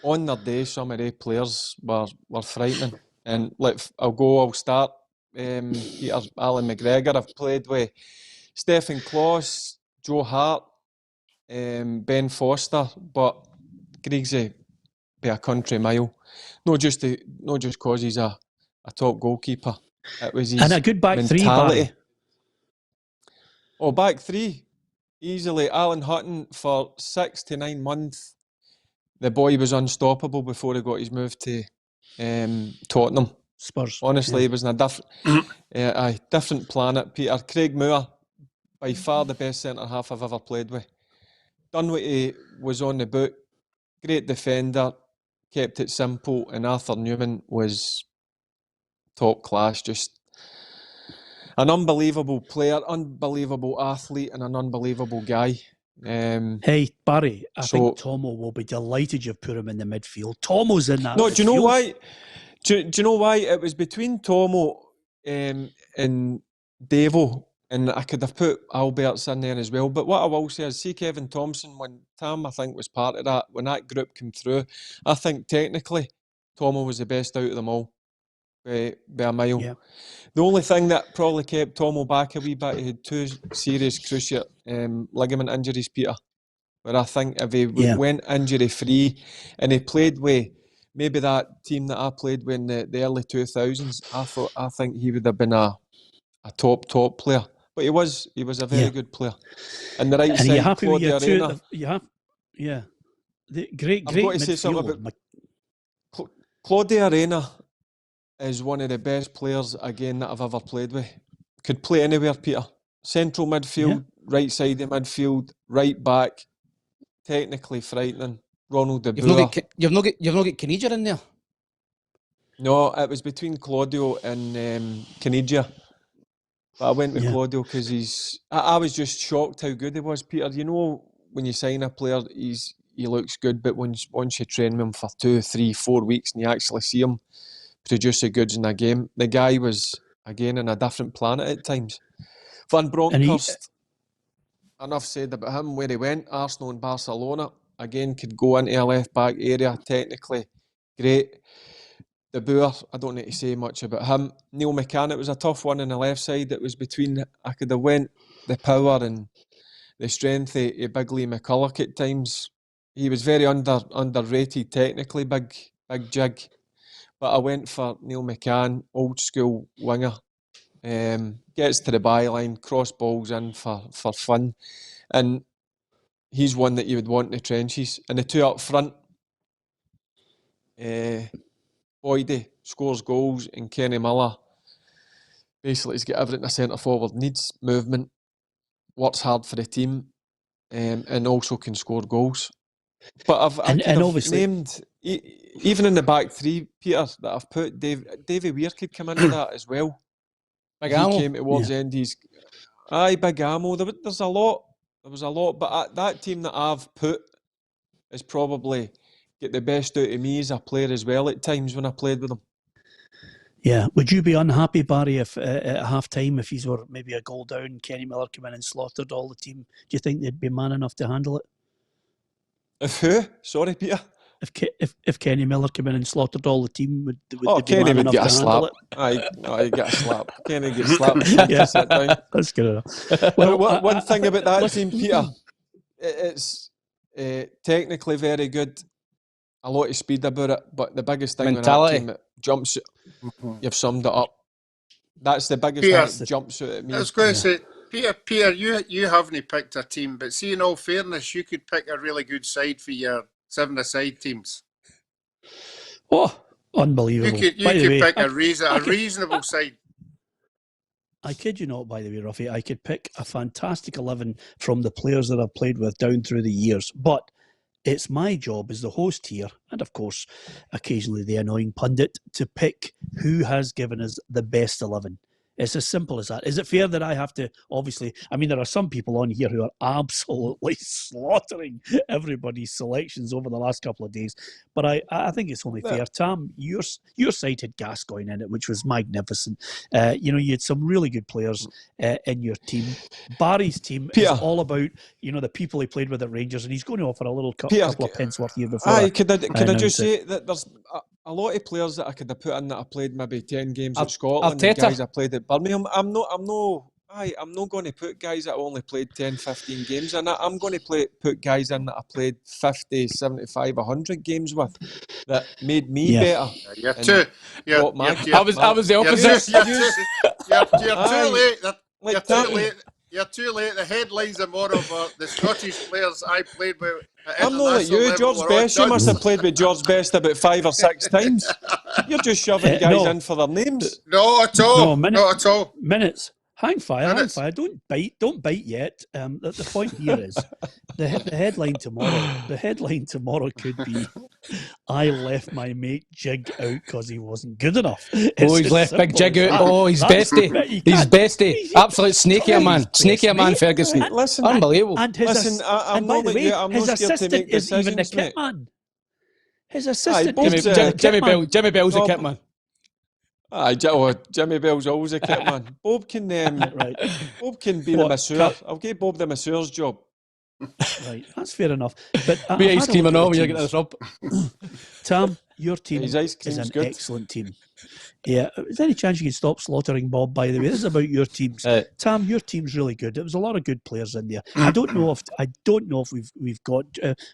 on their day, some of the players were frightening. And I'll start. Peter Alan McGregor. I've played with Stephen Kloss, Joe Hart, Ben Foster, but Griggsy by a country mile. Not just because he's a top goalkeeper. It was his and a good back mentality. 3. Back 3 easily. Alan Hutton for 6 to 9 months. The boy was unstoppable before he got his move to Tottenham. Spurs. Honestly, he was in a different planet. Peter Craig Moore, by far the best centre half I've ever played with. Dunwich was on the boot, great defender, kept it simple, and Arthur Newman was top class. Just an unbelievable player, unbelievable athlete, and an unbelievable guy. Hey Barry, I think Tomo will be delighted you've put him in the midfield. Tomo's in that. No, do you know why? Do you know why? It was between Tomo and Devo, and I could have put Alberts in there as well. But what I will say is, see Kevin Thompson, when Tam, I think, was part of that, when that group came through, I think technically Tomo was the best out of them all, by a mile. Yeah. The only thing that probably kept Tomo back a wee bit, he had 2 serious cruciate ligament injuries, Peter. But I think if he went injury-free and he played with maybe that team that I played with in the early 2000s, I think he would have been a top player. But he was a very good player. And the right side, are you happy Claudia with Arena. Great I've got to say something about Claudia Arena is one of the best players, again, that I've ever played with. Could play anywhere, Peter. Central midfield, right side of midfield, right back, technically frightening. Ronald De Boer. You've not got Caniggia in there? No, it was between Claudio and Caniggia. But I went with Claudio because I was just shocked how good he was, Peter. You know, when you sign a player, he looks good, but once you train with him for 2, 3, 4 weeks and you actually see him produce the goods in a game. The guy was, again, on a different planet at times. Van Bronckhorst, enough said about him, where he went, Arsenal and Barcelona, again, could go into a left-back area, technically great. De Boer, I don't need to say much about him. Neil McCann, it was a tough one on the left side. It was between, I could have went the power and the strength of Big Lee McCulloch at times. He was very underrated technically, big jig. But I went for Neil McCann, old school winger. Gets to the byline, cross balls in for fun. And he's one that you would want in the trenches. And the two up front, Boydie scores goals, and Kenny Miller basically has got everything a centre forward needs: movement, works hard for the team, and also can score goals. But I could have named, even in the back three, Peter, that I've put, Davy Weir could come into that as well. Big he Ammo. came towards the end. Big Ammo. There's a lot. There was a lot, but that team that I've put is probably get the best out of me as a player as well at times when I played with them. Yeah. Would you be unhappy, Barry, if at half-time, if he's were maybe a goal down, Kenny Miller came in and slaughtered all the team? Do you think they'd be man enough to handle it? If who? Sorry, Peter. If Kenny Miller came in and slaughtered all the team, would they Kenny be man would enough get a to handle slap. it? He'd get a slap. Kenny gets slapped. Yeah. Sit down. That's good enough. Well, one thing about that team, Peter, it's technically very good. A lot of speed about it, but the biggest thing mentality. With that team, it jumps. You've summed it up. That's the biggest Peter, thing that jumps out at me. I was going to say, Peter, you haven't picked a team, but see, in all fairness, you could pick a really good side for your 7-a-side teams. Oh, unbelievable. You could pick a reasonable side. I kid you not, by the way, Roughie, I could pick a fantastic 11 from the players that I've played with down through the years, but it's my job as the host here, and of course, occasionally the annoying pundit, to pick who has given us the best 11. It's as simple as that. Is it fair that I have to, obviously, I mean, there are some people on here who are absolutely slaughtering everybody's selections over the last couple of days, but I think it's only fair. Tam, your side had Gascoigne in it, which was magnificent. You had some really good players in your team. Barry's team is all about, the people he played with at Rangers, and he's going to offer a little couple of pence worth here before. Could I just say that there's a lot of players that I could have put in that I played maybe 10 games in Scotland, and guys I played at Birmingham. I'm not going to put guys that only played 10, 15 games in. I'm going to put guys in that I played 50, 75, 100 games with that made me better. I was the opposite. You're too late. The headlines are more of the Scottish players I played with. I'm not like you, George Best. You must have played with George Best about 5 or 6 times. You're just shoving guys in for their names. Not at all. Not at all. Minutes. Hang fire. Don't bite yet. The point here is the headline tomorrow. The headline tomorrow could be, I left my mate Jig out because he wasn't good enough. He's left Big Jig out. Oh, he's bestie. He's bestie. Absolute snakier man, Ferguson. Listen, unbelievable. And his his assistant isn't even the kit man. His assistant, Jimmy Bell's a kit man. Jimmy Bell's always a kit man. Bob can Bob can be the masseur. I'll give Bob the masseur's job. Right, that's fair enough. But be ice cream and all when you get this up. Tam, your team is an excellent team. Yeah, is there any chance you can stop slaughtering Bob, by the way? This is about your teams. Tam, your team's really good. There was a lot of good players in there. I don't know if we've got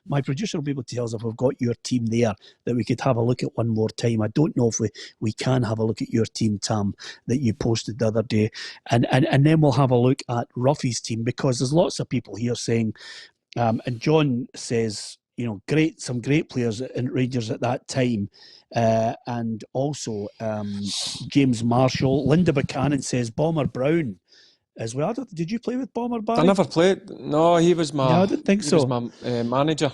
my producer will be able to tell us if we've got your team there that we could have a look at one more time. I don't know if we can have a look at your team, Tam, that you posted the other day. And then we'll have a look at Roughie's team, because there's lots of people here saying and John says, some great players in Rangers at that time. And also James Marshall. Linda Buchanan says Bomber Brown as well. Did you play with Bomber, Barry? I never played. No, he was my. No, I didn't think so. He was my manager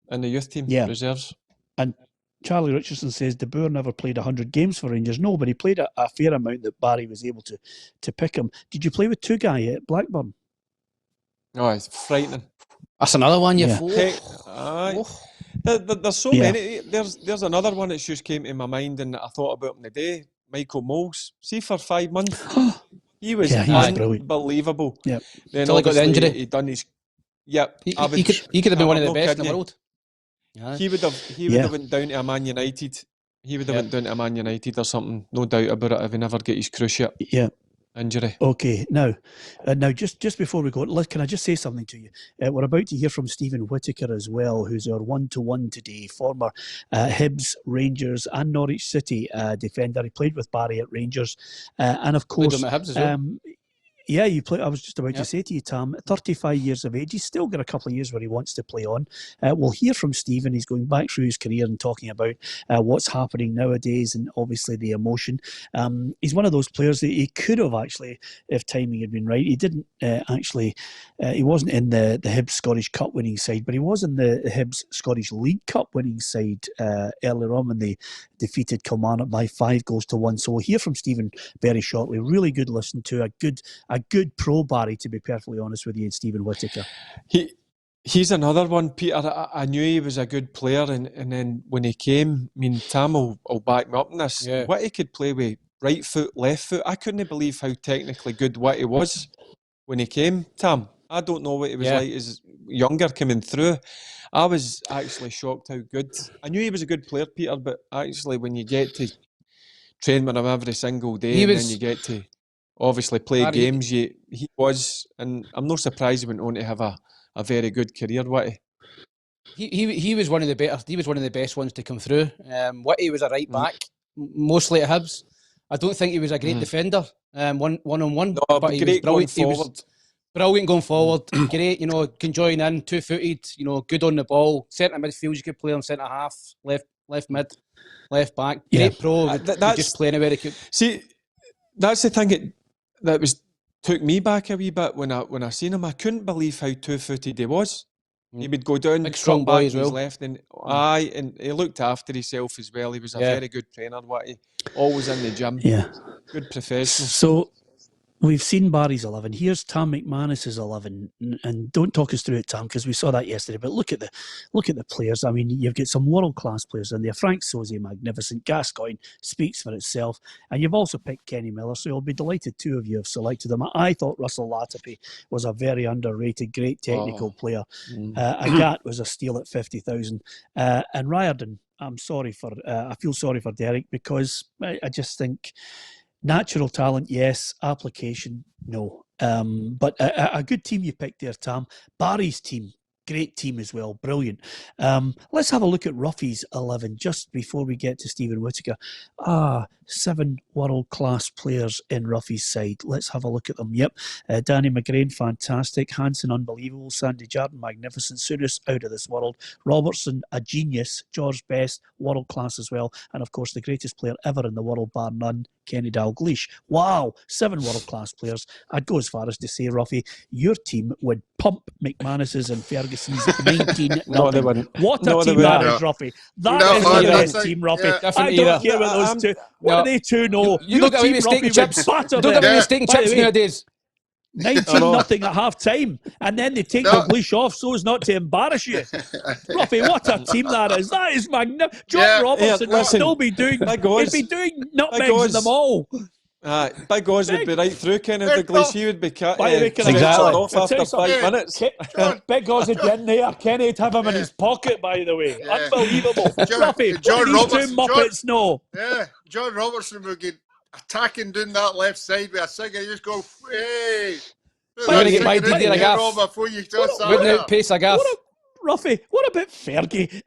in the youth team reserves. And Charlie Richardson says De Boer never played 100 games for Rangers. No, but he played a fair amount that Barry was able to pick him. Did you play with two guy at Blackburn? Oh, it's frightening. That's another one. There's so Yeah. many. There's another one that's just came to my mind, and I thought about him today. Michael Moles. See, for 5 months, he was Yeah, he was brilliant. unbelievable. Yep. Then Till he got the obviously injury. he done his. Yep. He could have been one of the I'm not best in kidding the you. world. Aye. He would have went down to a Man United. He would have went down to a Man United or something. No doubt about it. If he never get his cruciate injury. Okay, now just before we go, can I just say something to you? We're about to hear from Steven Whitaker as well, who's our one-to-one today, former Hibs, Rangers and Norwich City defender. He played with Barry at Rangers. And of Played course, with him at Hibs as well. yeah, you play. I was just about to say to you, Tam, 35 years of age. He's still got a couple of years where he wants to play on. We'll hear from Stephen. He's going back through his career and talking about what's happening nowadays and obviously the emotion. He's one of those players that he could have actually, if timing had been right. He didn't actually. He wasn't in the Hibs Scottish Cup winning side, but he was in the Hibs Scottish League Cup winning side earlier on when they defeated Kilmarnock by 5-1. So we'll hear from Stephen very shortly. Really good listen to, a good pro Barry, to be perfectly honest with you, and Steven Whitaker. He's another one, Peter. I knew he was a good player, and then when he came, I mean, Tam will back me up in this. Yeah. Whitty could play with right foot, left foot. I couldn't believe how technically good Whitty was when he came, Tam. I don't know what he was like as younger coming through. I was actually shocked how good. I knew he was a good player, Peter, but actually when you get to train with him every single day then you get to obviously play games, he was, and I'm not surprised he went on to have a very good career, Whitty. He was one of the better. He was one of the best ones to come through. Whitty was a right back, mostly at Hibs. I don't think he was a great defender, one on one. No, but he great was brilliant. going forward. He was brilliant going forward. Great, can join in, 2-footed. Good on the ball. Centre midfield, you could play him centre half, left mid, left back. Great pro. That's just play anywhere he could. See, that's the thing that took me back a wee bit when I seen him. I couldn't believe how 2-footed he was. He would go down, big strong boy as well. His left, and and he looked after himself as well. He was a very good trainer. Whitty, always in the gym. Yeah, good professional. So we've seen Barry's 11. Here's Tam McManus's 11, and don't talk us through it, Tam, because we saw that yesterday. But look at the players. I mean, you've got some world-class players in there. Frank Sosie, magnificent. Gascoigne speaks for itself. And you've also picked Kenny Miller, so you'll be delighted 2 of you have selected him. I thought Russell Latipi was a very underrated, great technical player. Agat was a steal at 50,000. And Riordan, I feel sorry for Derek, because I just think natural talent, yes. Application, no. But a good team you picked there, Tam. Barry's team, great team as well. Brilliant. Let's have a look at Roughie's 11 just before we get to Steven Whitaker. 7 world-class players in Roughie's side. Let's have a look at them. Yep. Danny McGrain, fantastic. Hansen, unbelievable. Sandy Jardine, magnificent. Souness, out of this world. Robertson, a genius. George Best, world-class as well. And, of course, the greatest player ever in the world, bar none, Kenny Dalglish. Wow, 7 world-class players. I'd go as far as to say, Roughie, your team would pump McManus's and Ferguson's 19-0. No, they wouldn't. What a team that is, Roughie. That is the best team, Roughie. I don't care what those two. What do they two know? You look at me mistaking chips. Don't get me mistaking chips nowadays. 19-0 at half time, and then they take the leash off so as not to embarrass you. Roughie, what a team that is! That is magnificent. John Robertson would still be doing. He'd be doing nutmegs in them all. Big Oz would be right through Kenny Dalglish. He would be exactly off after 5 minutes. Big Oz would be in there. Kenny'd have him in his pocket, by the way. Unbelievable. Roughie, John Robertson, two Muppets know. Yeah, John Robertson would get attacking down that left side with a cigarette. You just go, hey. You're going to get my deed there, Gaff. Wouldn't outpace a Gaff. Roughie, what about Fergie,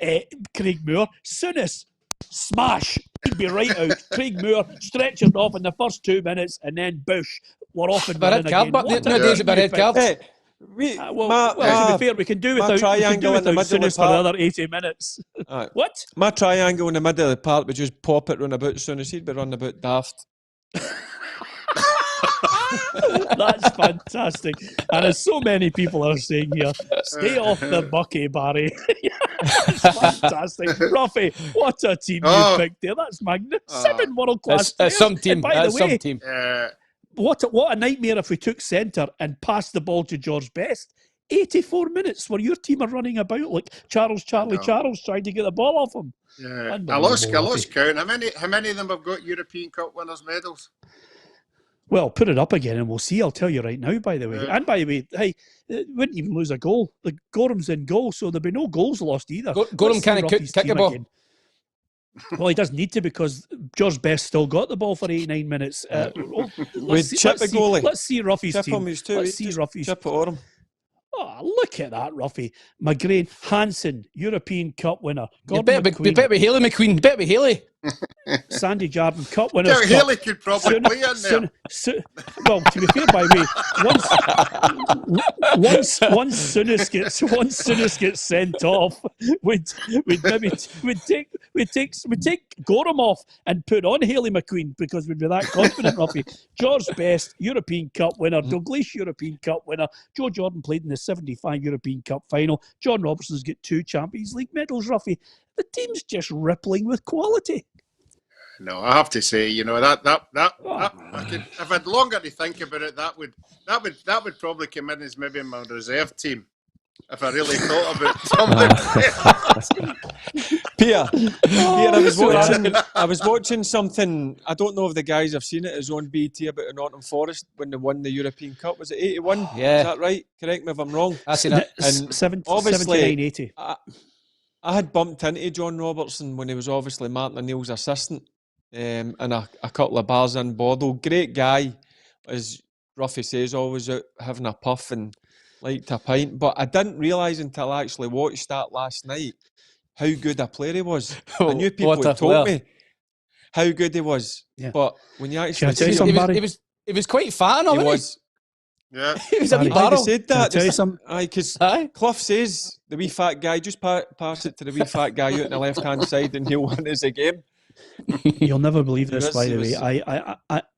Craig Moore, Souness? Smash! He'd be right out. Craig Moore stretchered off in the first 2 minutes, and then Bush were off and running again. Nowadays about red cards. To be fair, we can do without Souness for another 80 minutes. What? My triangle in the middle of the park would just pop it round about Souness. He'd be running about daft. That's fantastic. And as so many people are saying here, stay off the bucky, Barry. That's fantastic. Roughie, what a team you picked there. That's magnificent. 7 world-class players. Some team. By the way, some team. What a nightmare if we took centre and passed the ball to George Best. 84 minutes where your team are running about like Charles trying to get the ball off him. Yeah, I lost count. How many of them have got European Cup winners' medals? Well, put it up again and we'll see. I'll tell you right now, by the way. Yeah. And by the way, hey, wouldn't even lose a goal. The Gorham's in goal, so there'll be no goals lost either. Gorham can't kick a ball. Again. Well, he doesn't need to because George Best still got the ball for 89 minutes. With Chip the goalie. Let's see Roughie's Chip team. him, Let's see Roughie's Chip it on him. Oh, look at that, Roughie. McGrain, Hansen, European Cup winner. You better be Haley McQueen. Better be Haley. Sandy Jarden, Cup winner. Yeah, Haley could probably play in there. Well, to be fair, by the way, once Souness gets sent off, we'd take Gorham off and put on Haley McQueen because we'd be that confident, Roughie. George Best, European Cup winner. Douglas, European Cup winner. Joe Jordan played in the 75 European Cup final. John Robertson's got 2 Champions League medals, Roughie. The team's just rippling with quality. No, I have to say, you know, that if I'd longer to think about it, that would probably come in as maybe my reserve team. If I really thought about something. Peter, I was watching something. I don't know if the guys have seen it. It's on BT about Nottingham Forest when they won the European Cup. Was it 81? Yeah. Is that right? Correct me if I'm wrong. I seen it. And obviously, 79-80. I had bumped into John Robertson when he was obviously Martin O'Neill's assistant, and a couple of bars in Bordeaux. Great guy, as Roughie says, always out having a puff and liked a pint. But I didn't realise until I actually watched that last night how good a player he was. I knew people had told me how good he was, but when you actually see him, he was quite fat, he was. Yeah, he was a wee I barrel. said that. Tell you something? Because Clough says the wee fat guy, just pass it to the wee fat guy out on the left-hand side and he'll win us a game. You'll never believe this, by the way.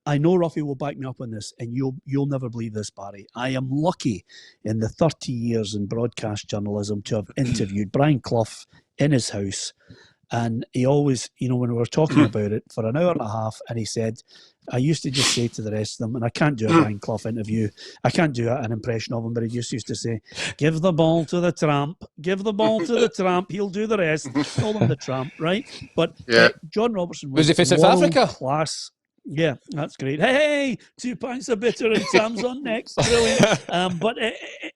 I know Roughie will back me up on this, and you'll never believe this, Barry. I am lucky in the 30 years in broadcast journalism to have interviewed Brian Clough in his house. And he always, you know, when we were talking about it for an hour and a half, and he said, I used to just say to the rest of them, and I can't do a Brian Clough interview, I can't do an impression of him, but he just used to say, give the ball to the tramp, give the ball to the tramp, he'll do the rest. Call him the tramp, right? But John Robertson was he for South Africa? Class. Yeah, that's great. Hey, 2 pints of bitter and Tam's on next. Brilliant. But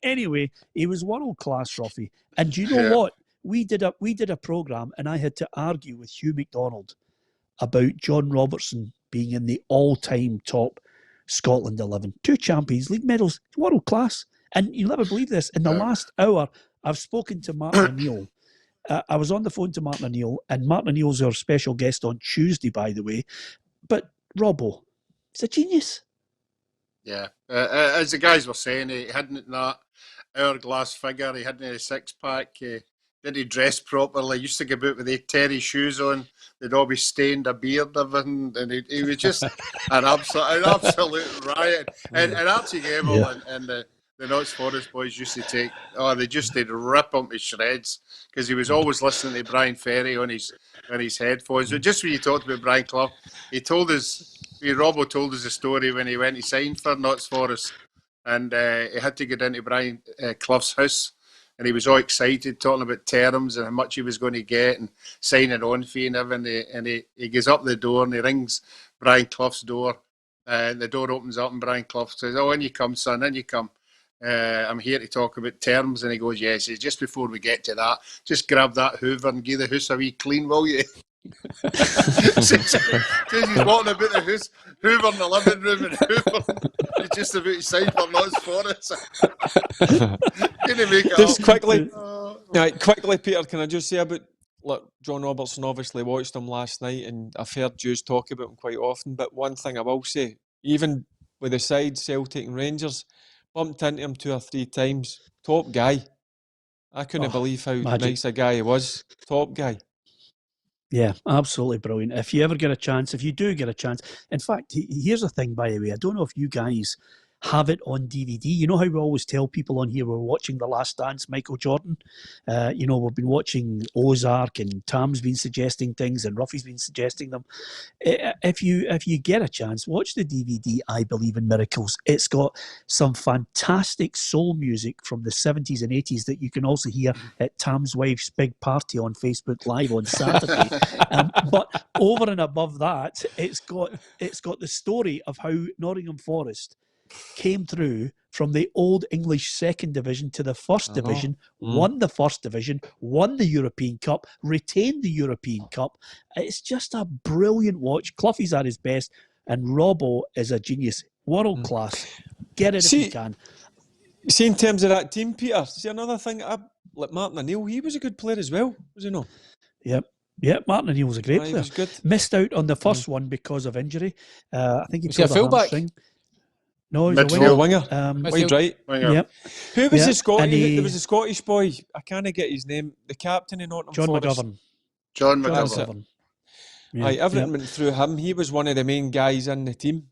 anyway, he was world class, Roughie. And do you know what? We did a programme and I had to argue with Hugh McDonald about John Robertson being in the all-time top Scotland 11. 2 Champions League medals, world class. And you'll never believe this. In the last hour, I've spoken to Martin O'Neill. I was on the phone to Martin O'Neill, and Martin O'Neill's our special guest on Tuesday, by the way. But Robbo, he's a genius. Yeah. As the guys were saying, he hadn't that hourglass figure, he hadn't a six-pack, did he dress properly? He used to go about with the Terry shoes on. They'd all be stained, a beard, everything. And he was just an absolute riot. And Archie Gable and the Notts Forest boys used to they'd rip him to shreds because he was always listening to Brian Ferry on his headphones. But just when you talked about Brian Clough, Robbo told us a story when he went to sign for Notts Forest and he had to get into Brian Clough's house. And he was all excited, talking about terms and how much he was going to get and signing on fee and everything. And he goes up the door and he rings Brian Clough's door. And the door opens up and Brian Clough says, "Oh, in you come, son, in you come. I'm here to talk about terms." And he goes, "Yes." He says, "Just before we get to that, just grab that Hoover and give the house a wee clean, will you?" Says he's walking about the house, Hoover in the living room and Hoover he's just about to sign for Notts Forest. Can you make it just up? Quickly, Peter, can I just say about John Robertson? Obviously watched him last night and I've heard Jews talk about him quite often, but one thing I will say, even with the side Celtic and Rangers, bumped into him 2 or 3 times. Top guy. I couldn't believe how nice a guy he was. Top guy. Yeah, absolutely brilliant. If you do get a chance, in fact, here's the thing, by the way, I don't know if you guys have it on DVD. You know how we always tell people on here we're watching The Last Dance, Michael Jordan? You know, we've been watching Ozark, and Tam's been suggesting things, and Roughie's been suggesting them. If you get a chance, watch the DVD, I Believe in Miracles. It's got some fantastic soul music from the 70s and 80s that you can also hear at Tam's wife's big party on Facebook Live on Saturday. But over and above that, it's got the story of how Nottingham Forest came through from the old English second division to the first division, won the first division, won the European Cup, retained the European Cup. It's just a brilliant watch. Cloughie's at his best, and Robbo is a genius. World class. Get it if you can. See, in terms of that team, Peter, see another thing, like Martin O'Neill, he was a good player as well, was he not? Yep, Martin O'Neill was a great player. He was good. Missed out on the first one because of injury. I think he was he a pulled a fullback? hamstring. No, he was a winger. Wide right. Winger. Yep. Who was the And Scottish? There was a Scottish boy. I can't get his name. The captain in Nottingham John Forest. McGovern. John John McGovern. McGovern. Yeah, Aye, everything yep. went through him. He was one of the main guys in the team.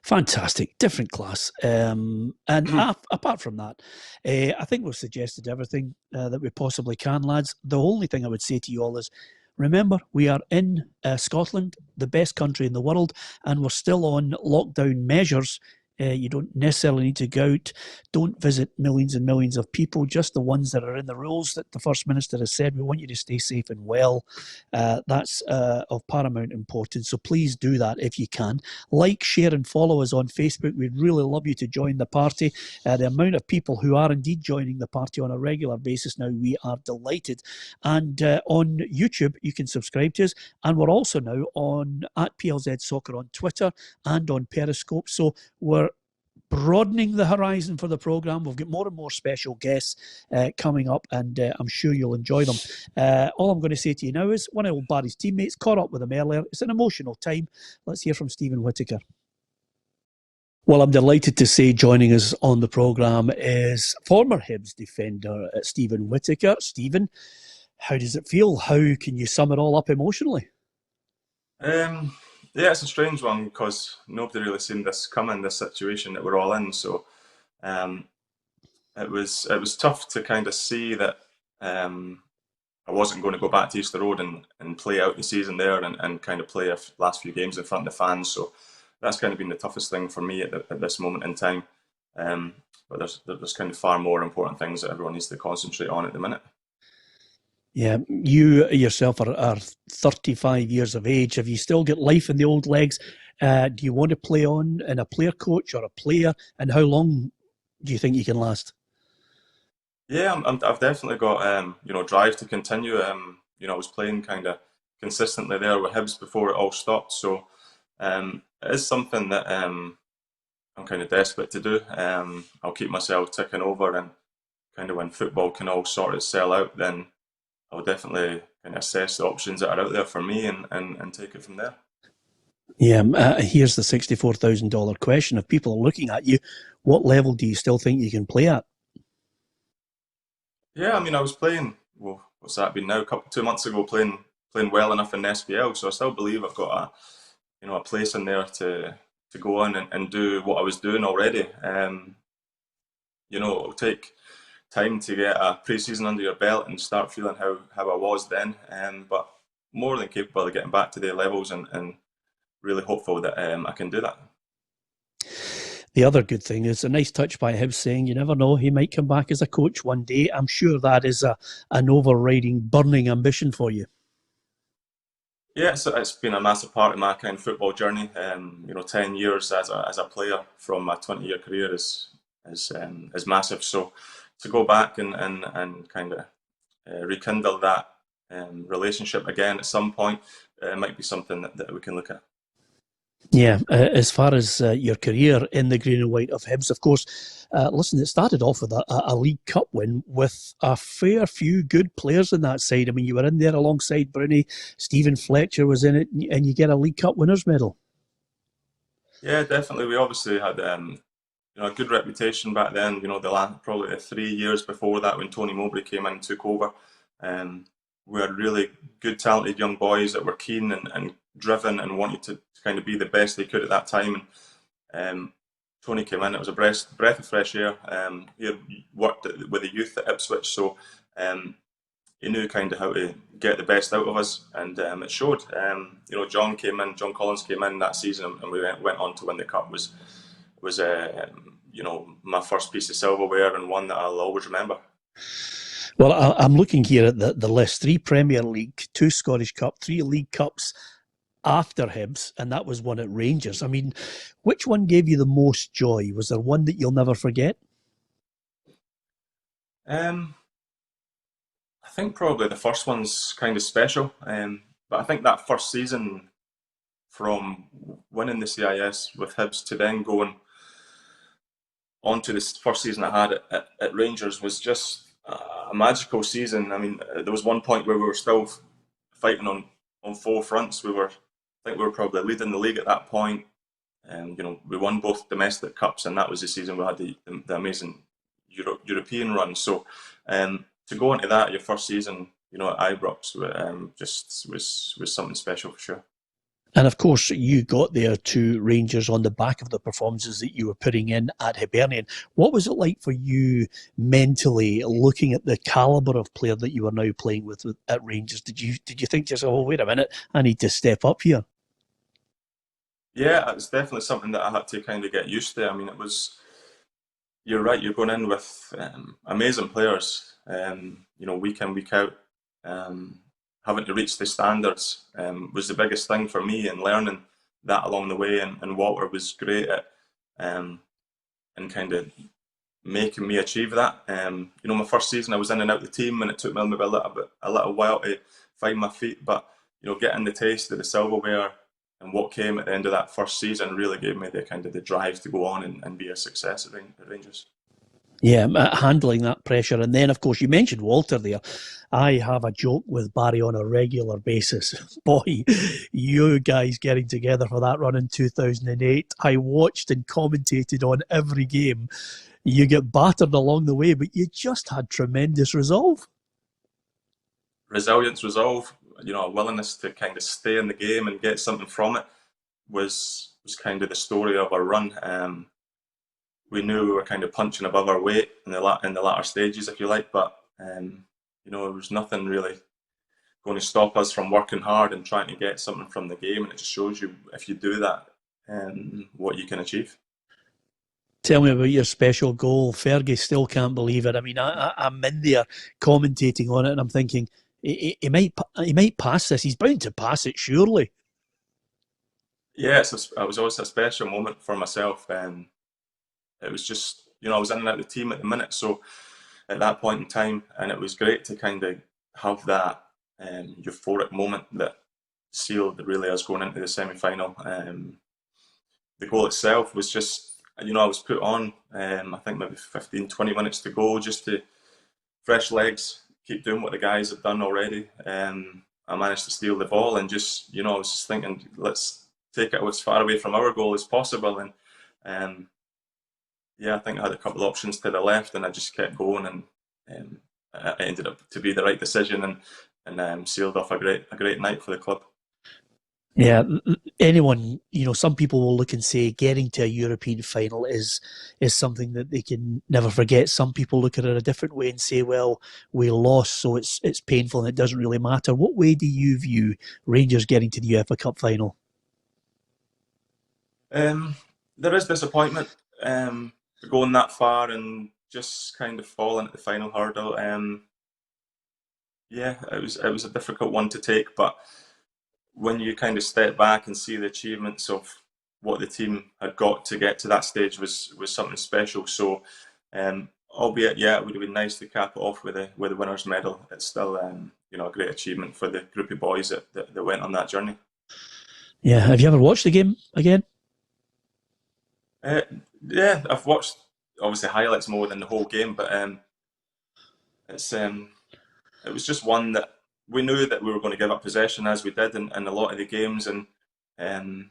Fantastic, different class. And apart from that, I think we've suggested everything that we possibly can, lads. The only thing I would say to you all is, remember, we are in Scotland, the best country in the world, and we're still on lockdown measures. You don't necessarily need to go out. Don't visit millions and millions of people, just the ones that are in the rules that the First Minister has said. We want you to stay safe and well. That's of paramount importance. So please do that if you can. Like, share and follow us on Facebook. We'd really love you to join the party. The amount of people who are indeed joining the party on a regular basis now, we are delighted. And on YouTube, you can subscribe to us. And we're also now on at PLZ Soccer on Twitter and on Periscope. So we're broadening the horizon for the programme. We've got more and more special guests coming up, and I'm sure you'll enjoy them. All I'm going to say to you now is one of old Barry's teammates caught up with him earlier. It's an emotional time. Let's hear from Steven Whitaker. Well, I'm delighted to say joining us on the programme is former Hibs defender Steven Whitaker. Steven, how does it feel? How can you sum it all up emotionally? Yeah, it's a strange one because nobody really seen this coming, this situation that we're all in. So it was tough to kind of see that I wasn't going to go back to Easter Road and play out the season there and kind of play the last few games in front of the fans. So that's kind of been the toughest thing for me at this moment in time. But there's kind of far more important things that everyone needs to concentrate on at the minute. Yeah, you yourself are 35 years of age. Have you still got life in the old legs? Do you want to play on in a player coach or a player? And how long do you think you can last? Yeah, I've definitely got drive to continue. I was playing kind of consistently there with Hibs before it all stopped. So it is something that I'm kind of desperate to do. I'll keep myself ticking over, and kind of when football can all sort itself out, then I'll definitely kind of assess the options that are out there for me and take it from there. Yeah, here's the $64,000 question. If people are looking at you, what level do you still think you can play at? Yeah, I mean, I was playing, well, what's that been now? 2 months ago, playing well enough in the SPL, so I still believe I've got a place in there to go on and do what I was doing already. It'll take time to get a pre-season under your belt and start feeling how I was then, but more than capable of getting back to their levels and really hopeful that I can do that. The other good thing is a nice touch by him saying you never know, he might come back as a coach one day. I'm sure that is an overriding, burning ambition for you. Yeah, so it's been a massive part of my kind of football journey. 10 years as a player from my 20-year career is massive. So to go back and kind of rekindle that relationship again at some point might be something that we can look at. Yeah, as far as your career in the green and white of Hibs, of course, listen, it started off with a League Cup win with a fair few good players in that side. I mean, you were in there alongside Bruni, Stephen Fletcher was in it, and you get a League Cup winners medal. Yeah, definitely. We obviously had a good reputation back then. Probably the 3 years before that when Tony Mowbray came in and took over. We had really good, talented young boys that were keen and driven and wanted to kind of be the best they could at that time. And Tony came in, it was a breath of fresh air. He had worked with the youth at Ipswich, so he knew kind of how to get the best out of us, and it showed. John Collins came in that season, and we went on to win the cup. Was my first piece of silverware, and one that I'll always remember. Well, I'm looking here at the list: 3 Premier League, 2 Scottish Cup, 3 League Cups after Hibs, and that was one at Rangers. I mean, which one gave you the most joy? Was there one that you'll never forget? I think probably the first one's kind of special, but I think that first season, from winning the CIS with Hibs to then going on to this first season I had at Rangers, was just a magical season. I mean, there was one point where we were still fighting on 4 fronts. I think we were probably leading the league at that point, and we won both domestic cups, and that was the season we had the amazing European run. So to go into that your first season, at Ibrox, just was something special for sure. And of course, you got there to Rangers on the back of the performances that you were putting in at Hibernian. What was it like for you mentally, looking at the calibre of player that you were now playing with at Rangers? Did you think to yourself, oh, wait a minute, I need to step up here? Yeah, it's definitely something that I had to kind of get used to. I mean, you're right, you're going in with amazing players, week in, week out. Having to reach the standards was the biggest thing for me, and learning that along the way. And Walter was great at and kind of making me achieve that. My first season I was in and out the team, and it took me maybe a little while to find my feet. But getting the taste of the silverware and what came at the end of that first season really gave me the drive to go on and be a success at Rangers. Yeah, handling that pressure. And then, of course, you mentioned Walter there. I have a joke with Barry on a regular basis. Boy, you guys getting together for that run in 2008. I watched and commentated on every game. You get battered along the way, but you just had tremendous resolve. Resilience, resolve, a willingness to kind of stay in the game and get something from it was kind of the story of our run. We knew we were kind of punching above our weight in the latter stages, if you like, but there was nothing really going to stop us from working hard and trying to get something from the game. And it just shows you, if you do that, what you can achieve. Tell me about your special goal. Fergie still can't believe it. I mean, I'm in there commentating on it, and I'm thinking he might pass this. He's bound to pass it, surely. Yeah, it was always a special moment for myself. It was just, I was in and out of the team at the minute, so at that point in time, and it was great to kind of have that euphoric moment that sealed really us going into the semi-final. The goal itself was just, I was put on, I think maybe 15, 20 minutes to go, just to fresh legs, keep doing what the guys have done already. I managed to steal the ball and just, I was just thinking, let's take it as far away from our goal as possible. And yeah, I think I had a couple of options to the left, and I just kept going, and it ended up to be the right decision, and sealed off a great night for the club. Yeah, anyone, some people will look and say getting to a European final is something that they can never forget. Some people look at it a different way and say, well, we lost, so it's painful and it doesn't really matter. What way do you view Rangers getting to the UEFA Cup final? There is disappointment. Going that far and just kind of falling at the final hurdle. Yeah, it was a difficult one to take, but when you kind of step back and see the achievements of what the team had got to get to that stage was something special. So, albeit, yeah, it would have been nice to cap it off with a winner's medal. It's still, a great achievement for the group of boys that went on that journey. Yeah, have you ever watched the game again? Yeah, I've watched obviously highlights more than the whole game, but it was just one that we knew that we were going to give up possession, as we did in a lot of the games, and the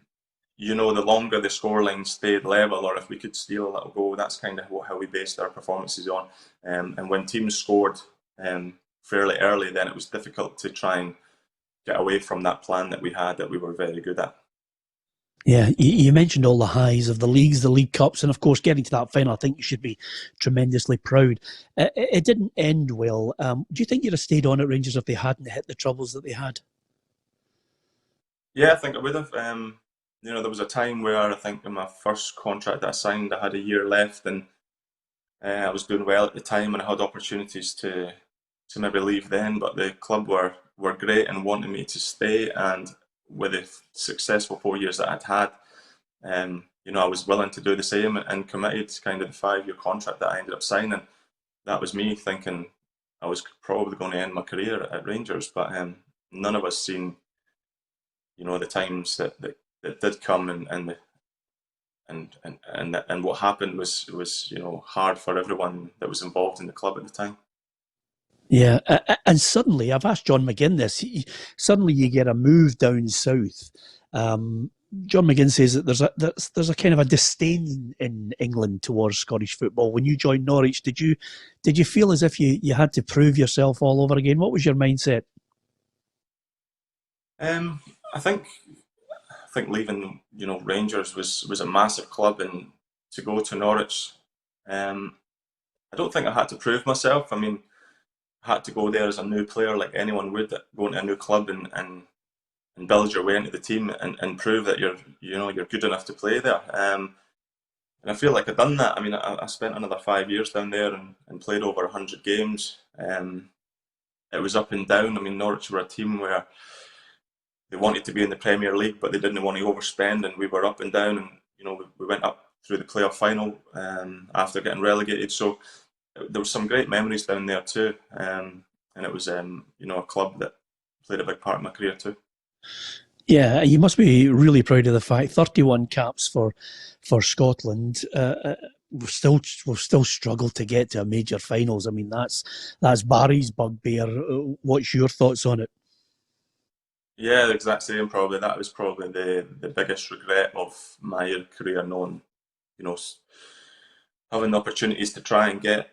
longer the scoreline stayed level, or if we could steal a little goal, that's kind of how we based our performances on. And when teams scored fairly early, then it was difficult to try and get away from that plan that we had, that we were very good at. Yeah, you mentioned all the highs of the leagues, the League Cups, and of course getting to that final. I think you should be tremendously proud. It didn't end well. Do you think you'd have stayed on at Rangers if they hadn't hit the troubles that they had? Yeah, I think I would have. There was a time where I think in my first contract that I signed, I had a year left, and I was doing well at the time, and I had opportunities to maybe leave then. But the club were great and wanted me to stay, and with the successful 4 years that I'd had, I was willing to do the same and committed to kind of the 5-year contract that I ended up signing. That was me thinking I was probably going to end my career at Rangers, but none of us seen, the times that did come and what happened was hard for everyone that was involved in the club at the time. Yeah, and suddenly, I've asked John McGinn this, suddenly you get a move down south. John McGinn says that there's a kind of a disdain in England towards Scottish football. When you joined Norwich, did you feel as if you had to prove yourself all over again? What was your mindset? I think leaving Rangers was a massive club, and to go to Norwich, I don't think I had to prove myself. I mean, I had to go there as a new player, like anyone would, go into a new club and build your way into the team and prove that you're good enough to play there. And I feel like I've done that. I mean, I spent another 5 years down there and played over 100 games. It was up and down. I mean, Norwich were a team where they wanted to be in the Premier League, but they didn't want to overspend, and we were up and down. And we went up through the playoff final after getting relegated. So there were some great memories down there too, and it was a club that played a big part in my career too. Yeah, you must be really proud of the fact 31 caps for Scotland. We've still struggled to get to a major finals. I mean, that's Barry's bugbear. What's your thoughts on it? Yeah, the exact same. Probably that was probably the biggest regret of my career. Knowing, having the opportunities to try and get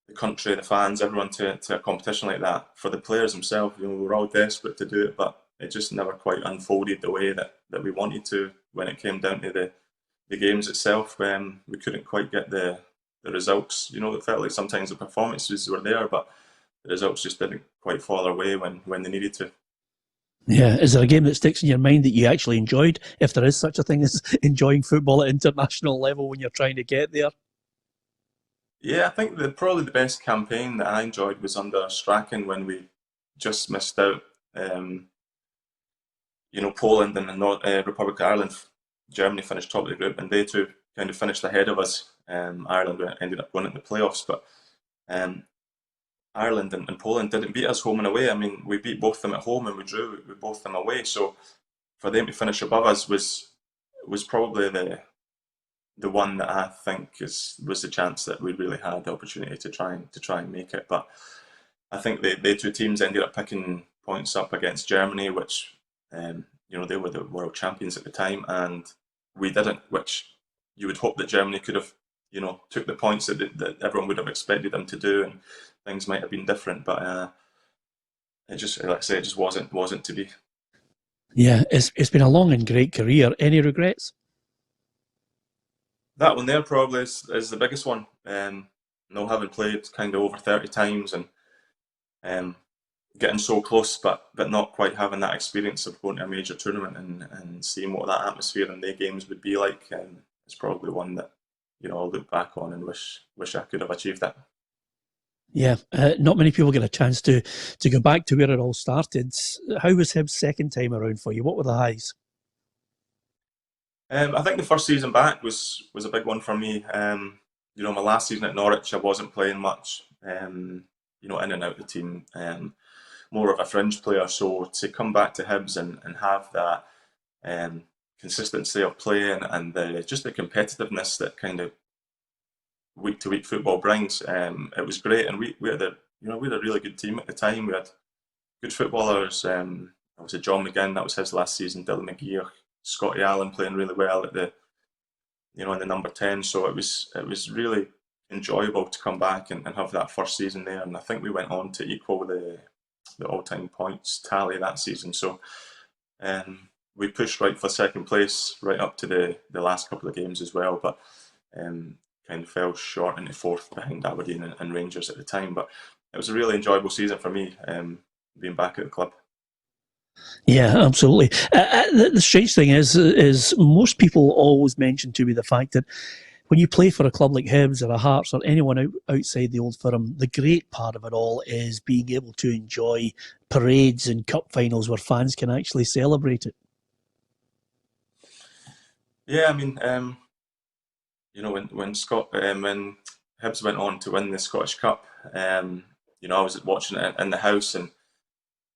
the country, the fans, everyone to a competition like that. For the players themselves, we were all desperate to do it, but it just never quite unfolded the way that we wanted to when it came down to the games itself. When we couldn't quite get the results. It felt like sometimes the performances were there, but the results just didn't quite fall our way when they needed to. Yeah, is there a game that sticks in your mind that you actually enjoyed, if there is such a thing as enjoying football at international level when you're trying to get there? Yeah, I think probably the best campaign that I enjoyed was under Strachan when we just missed out. Poland and the Republic of Ireland, Germany finished top of the group, and they two kind of finished ahead of us. Ireland ended up winning the playoffs, but Ireland and Poland didn't beat us home and away. I mean, we beat both of them at home and we drew with both of them away. So for them to finish above us was probably the one that I think was the chance that we really had the opportunity to try and make it. But I think the two teams ended up picking points up against Germany, which they were the world champions at the time, and we didn't. Which you would hope that Germany could have took the points that everyone would have expected them to do, and things might have been different. But it just, like I say, it just wasn't to be. Yeah, it's been a long and great career. Any regrets? That one there probably is the biggest one. Having played kind of over 30 times and getting so close, but not quite having that experience of going to a major tournament and seeing what that atmosphere and their games would be like, it's probably one that I'll look back on and wish I could have achieved that. Yeah, not many people get a chance to go back to where it all started. How was Hibs' second time around for you? What were the highs? I think the first season back was a big one for me. My last season at Norwich, I wasn't playing much. In and out the team, more of a fringe player. So to come back to Hibs and have that consistency of play and just the competitiveness that kind of week to week football brings, it was great. And we had a really good team at the time. We had good footballers. Obviously John McGinn, that was his last season. Dylan McGeer, Scotty Allen playing really well at in the number 10. So it was really enjoyable to come back and have that first season there. And I think we went on to equal the all-time points tally that season. So we pushed right for second place right up to the last couple of games as well, but kind of fell short into fourth behind Aberdeen and Rangers at the time. But it was a really enjoyable season for me, being back at the club. Yeah, absolutely. The strange thing is most people always mention to me the fact that when you play for a club like Hibs or a Hearts or anyone outside the Old Firm, the great part of it all is being able to enjoy parades and cup finals where fans can actually celebrate it. Yeah, I mean, when when Hibs went on to win the Scottish Cup, I was watching it in the house, and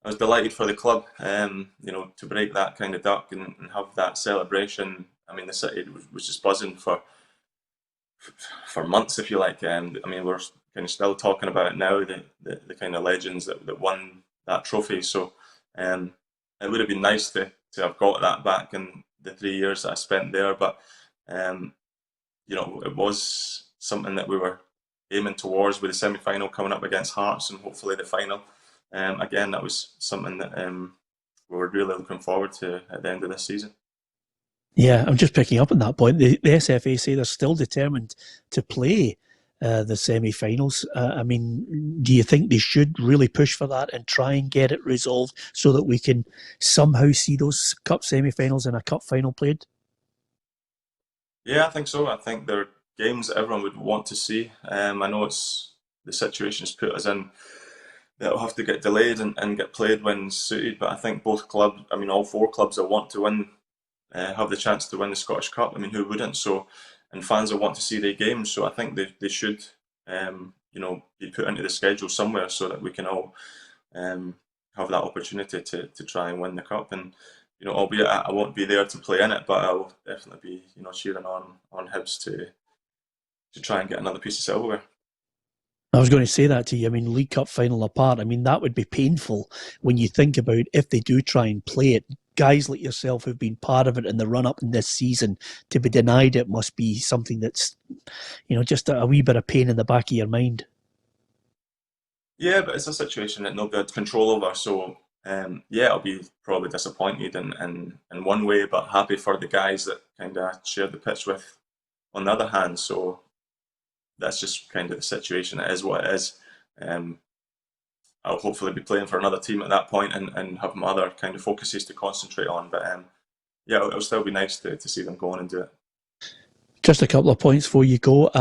I was delighted for the club, to break that kind of duck and have that celebration. I mean, the city was just buzzing for months, if you like. I mean, we're kind of still talking about it now, the kind of legends that won that trophy. So it would have been nice to have got that back in the 3 years that I spent there. But, it was something that we were aiming towards with the semi-final coming up against Hearts and hopefully the final. Again, that was something that we were really looking forward to at the end of this season. Yeah, I'm just picking up on that point. The SFA say they're still determined to play the semi-finals. I mean, do you think they should really push for that and try and get it resolved so that we can somehow see those cup semi-finals and a cup final played? Yeah, I think so. I think they're games that everyone would want to see. I know it's the situation's put us in that'll have to get delayed and get played when suited, but I think both clubs, I mean, all four clubs will want to win, have the chance to win the Scottish Cup. I mean, who wouldn't? So, and fans will want to see their games. So I think they should, be put into the schedule somewhere so that we can all have that opportunity to try and win the cup. And albeit I won't be there to play in it, but I'll definitely be cheering on Hibs to try and get another piece of silverware. I was going to say that to you. I mean, League Cup final apart, I mean, that would be painful when you think about if they do try and play it. Guys like yourself who've been part of it in the run-up in this season, to be denied it must be something that's, just a wee bit of pain in the back of your mind. Yeah, but it's a situation that nobody had control over. So, I'll be probably disappointed in one way, but happy for the guys that kind of shared the pitch with on the other hand. So that's just kind of the situation. It is what it is. I'll hopefully be playing for another team at that point and have my other kind of focuses to concentrate on. But it'll still be nice to see them go on and do it. Just a couple of points before you go.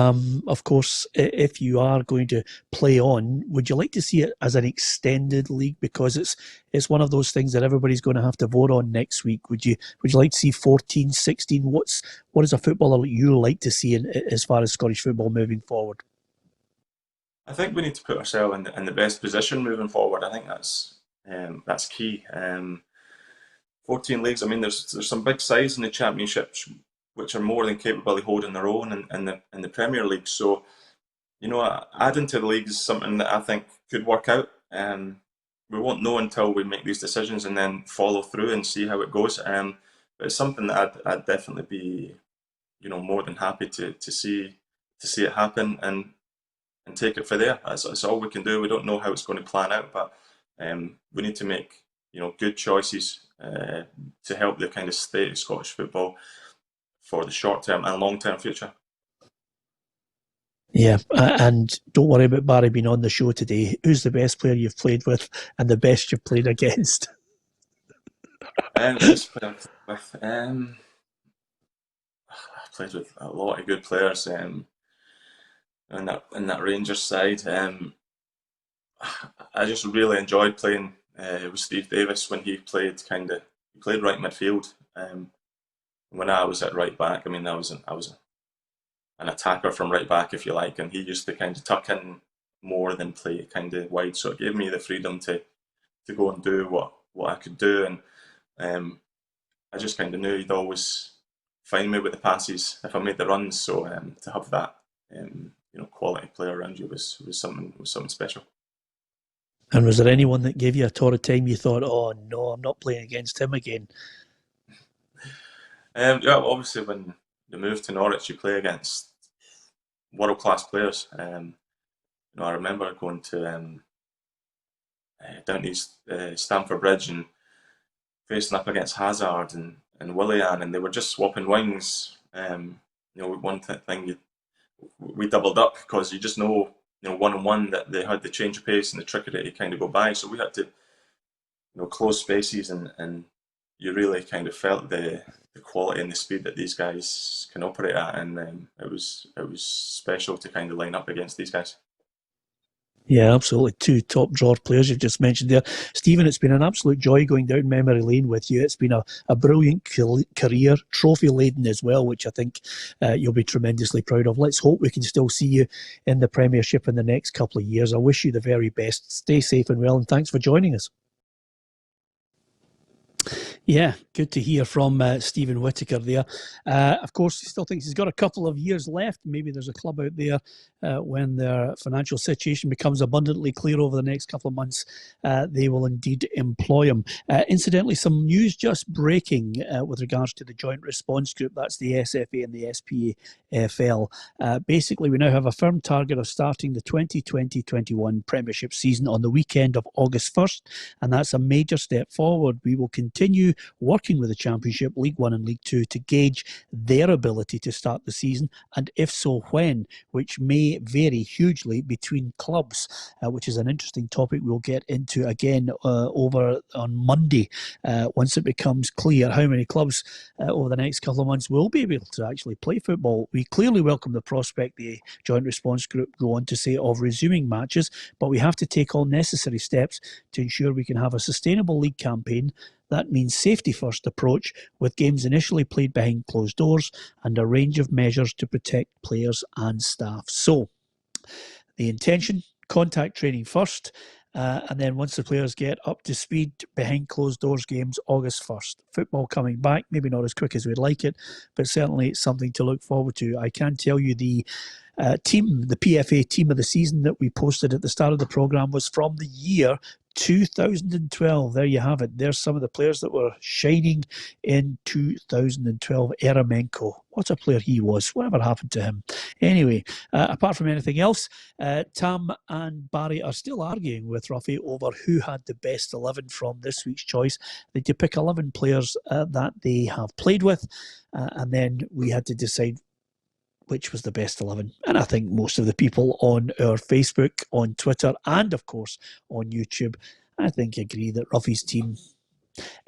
Of course, if you are going to play on, would you like to see it as an extended league? Because it's one of those things that everybody's going to have to vote on next week. Would you like to see 14, 16? What is a footballer you like to see as far as Scottish football moving forward? I think we need to put ourselves in the best position moving forward. I think that's key. 14 leagues. I mean, there's some big sides in the Championship which are more than capable of holding their own in the Premier League. So, adding to the league is something that I think could work out. We won't know until we make these decisions and then follow through and see how it goes. But it's something that I'd definitely be, more than happy to see it happen and take it for there. That's all we can do. We don't know how it's going to plan out, but we need to make good choices to help the kind of state of Scottish football for the short-term and long-term future. Yeah, and don't worry about Barry being on the show today. Who's the best player you've played with and the best you've played against? I played with a lot of good players in that Rangers side. I just really enjoyed playing with Steve Davis when he played right midfield. When I was at right back, I mean, I was an attacker from right back, if you like, and he used to kind of tuck in more than play kind of wide. So it gave me the freedom to go and do what I could do, and I just kind of knew he'd always find me with the passes if I made the runs. So to have that quality player around you was something special. And was there anyone that gave you a torrid time you thought, oh no, I'm not playing against him again? Obviously when you move to Norwich, you play against world-class players. I remember going to down to Stamford Bridge and facing up against Hazard and Willian, and they were just swapping wings. One thing we doubled up because you just know, one-on-one that they had the change of pace and the trickery to kind of go by. So we had to, close spaces, and you really kind of felt the quality and the speed that these guys can operate at, and it was special to kind of line up against these guys. Yeah, absolutely. Two top drawer players you've just mentioned there. Stephen, it's been an absolute joy going down memory lane with you. It's been a brilliant career, trophy-laden as well, which I think you'll be tremendously proud of. Let's hope we can still see you in the Premiership in the next couple of years. I wish you the very best. Stay safe and well, and thanks for joining us. Yeah, good to hear from Steven Whitaker there. Of course, he still thinks he's got a couple of years left. Maybe there's a club out there when their financial situation becomes abundantly clear over the next couple of months, they will indeed employ him. Incidentally, some news just breaking with regards to the joint response group. That's the SFA and the SPAFL. Basically, we now have a firm target of starting the 2020-21 Premiership season on the weekend of August 1st, and that's a major step forward. We will continue working with the Championship, League One and League Two to gauge their ability to start the season, and if so, when, which may vary hugely between clubs, which is an interesting topic we'll get into again over on Monday, once it becomes clear how many clubs over the next couple of months will be able to actually play football. We clearly welcome the prospect, the Joint Response Group go on to say, of resuming matches, but we have to take all necessary steps to ensure we can have a sustainable league campaign. That means safety-first approach, with games initially played behind closed doors and a range of measures to protect players and staff. So, the intention, contact training first, and then once the players get up to speed, behind closed doors games August 1st. Football coming back, maybe not as quick as we'd like it, but certainly something to look forward to. I can tell you the team, the PFA team of the season that we posted at the start of the programme was from the year 2012. There you have it. There's some of the players that were shining in 2012. Eremenko, what a player he was. Whatever happened to him? Anyway, apart from anything else, Tam and Barry are still arguing with Roughie over who had the best 11 from this week's choice. They did pick 11 players that they have played with, and then we had to decide which was the best 11. And I think most of the people on our Facebook, on Twitter, and of course on YouTube, I think agree that Roughie's team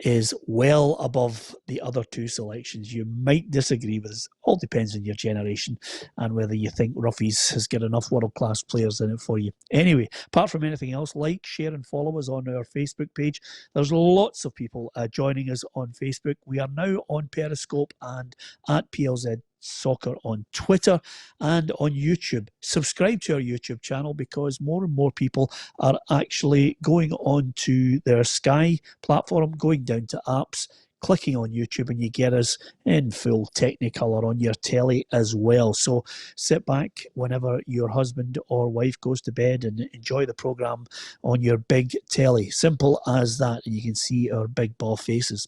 is well above the other two selections. You might disagree with us. All depends on your generation and whether you think Roughie's has got enough world-class players in it for you. Anyway, apart from anything else, like, share and follow us on our Facebook page. There's lots of people joining us on Facebook. We are now on Periscope and at PLZ Soccer on Twitter and on YouTube. Subscribe to our YouTube channel because more and more people are actually going on to their Sky platform, going down to apps, clicking on YouTube, and you get us in full Technicolor on your telly as well. So sit back whenever your husband or wife goes to bed and enjoy the programme on your big telly. Simple as that, and you can see our big ball faces.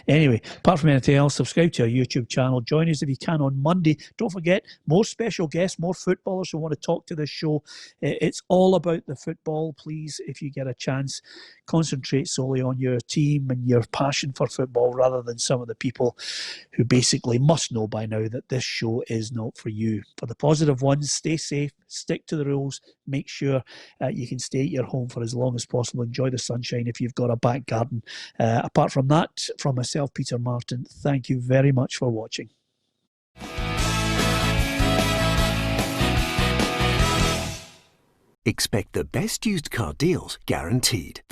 Anyway, apart from anything else, subscribe to our YouTube channel. Join us if you can on Monday. Don't forget, more special guests, more footballers who want to talk to this show. It's all about the football. Please, if you get a chance, concentrate solely on your team and your passion for football rather than some of the people who basically must know by now that this show is not for you. For the positive ones, stay safe, stick to the rules, make sure you can stay at your home for as long as possible. Enjoy the sunshine if you've got a back garden. Apart from that, from myself, Peter Martin, thank you very much for watching. Expect the best used car deals guaranteed.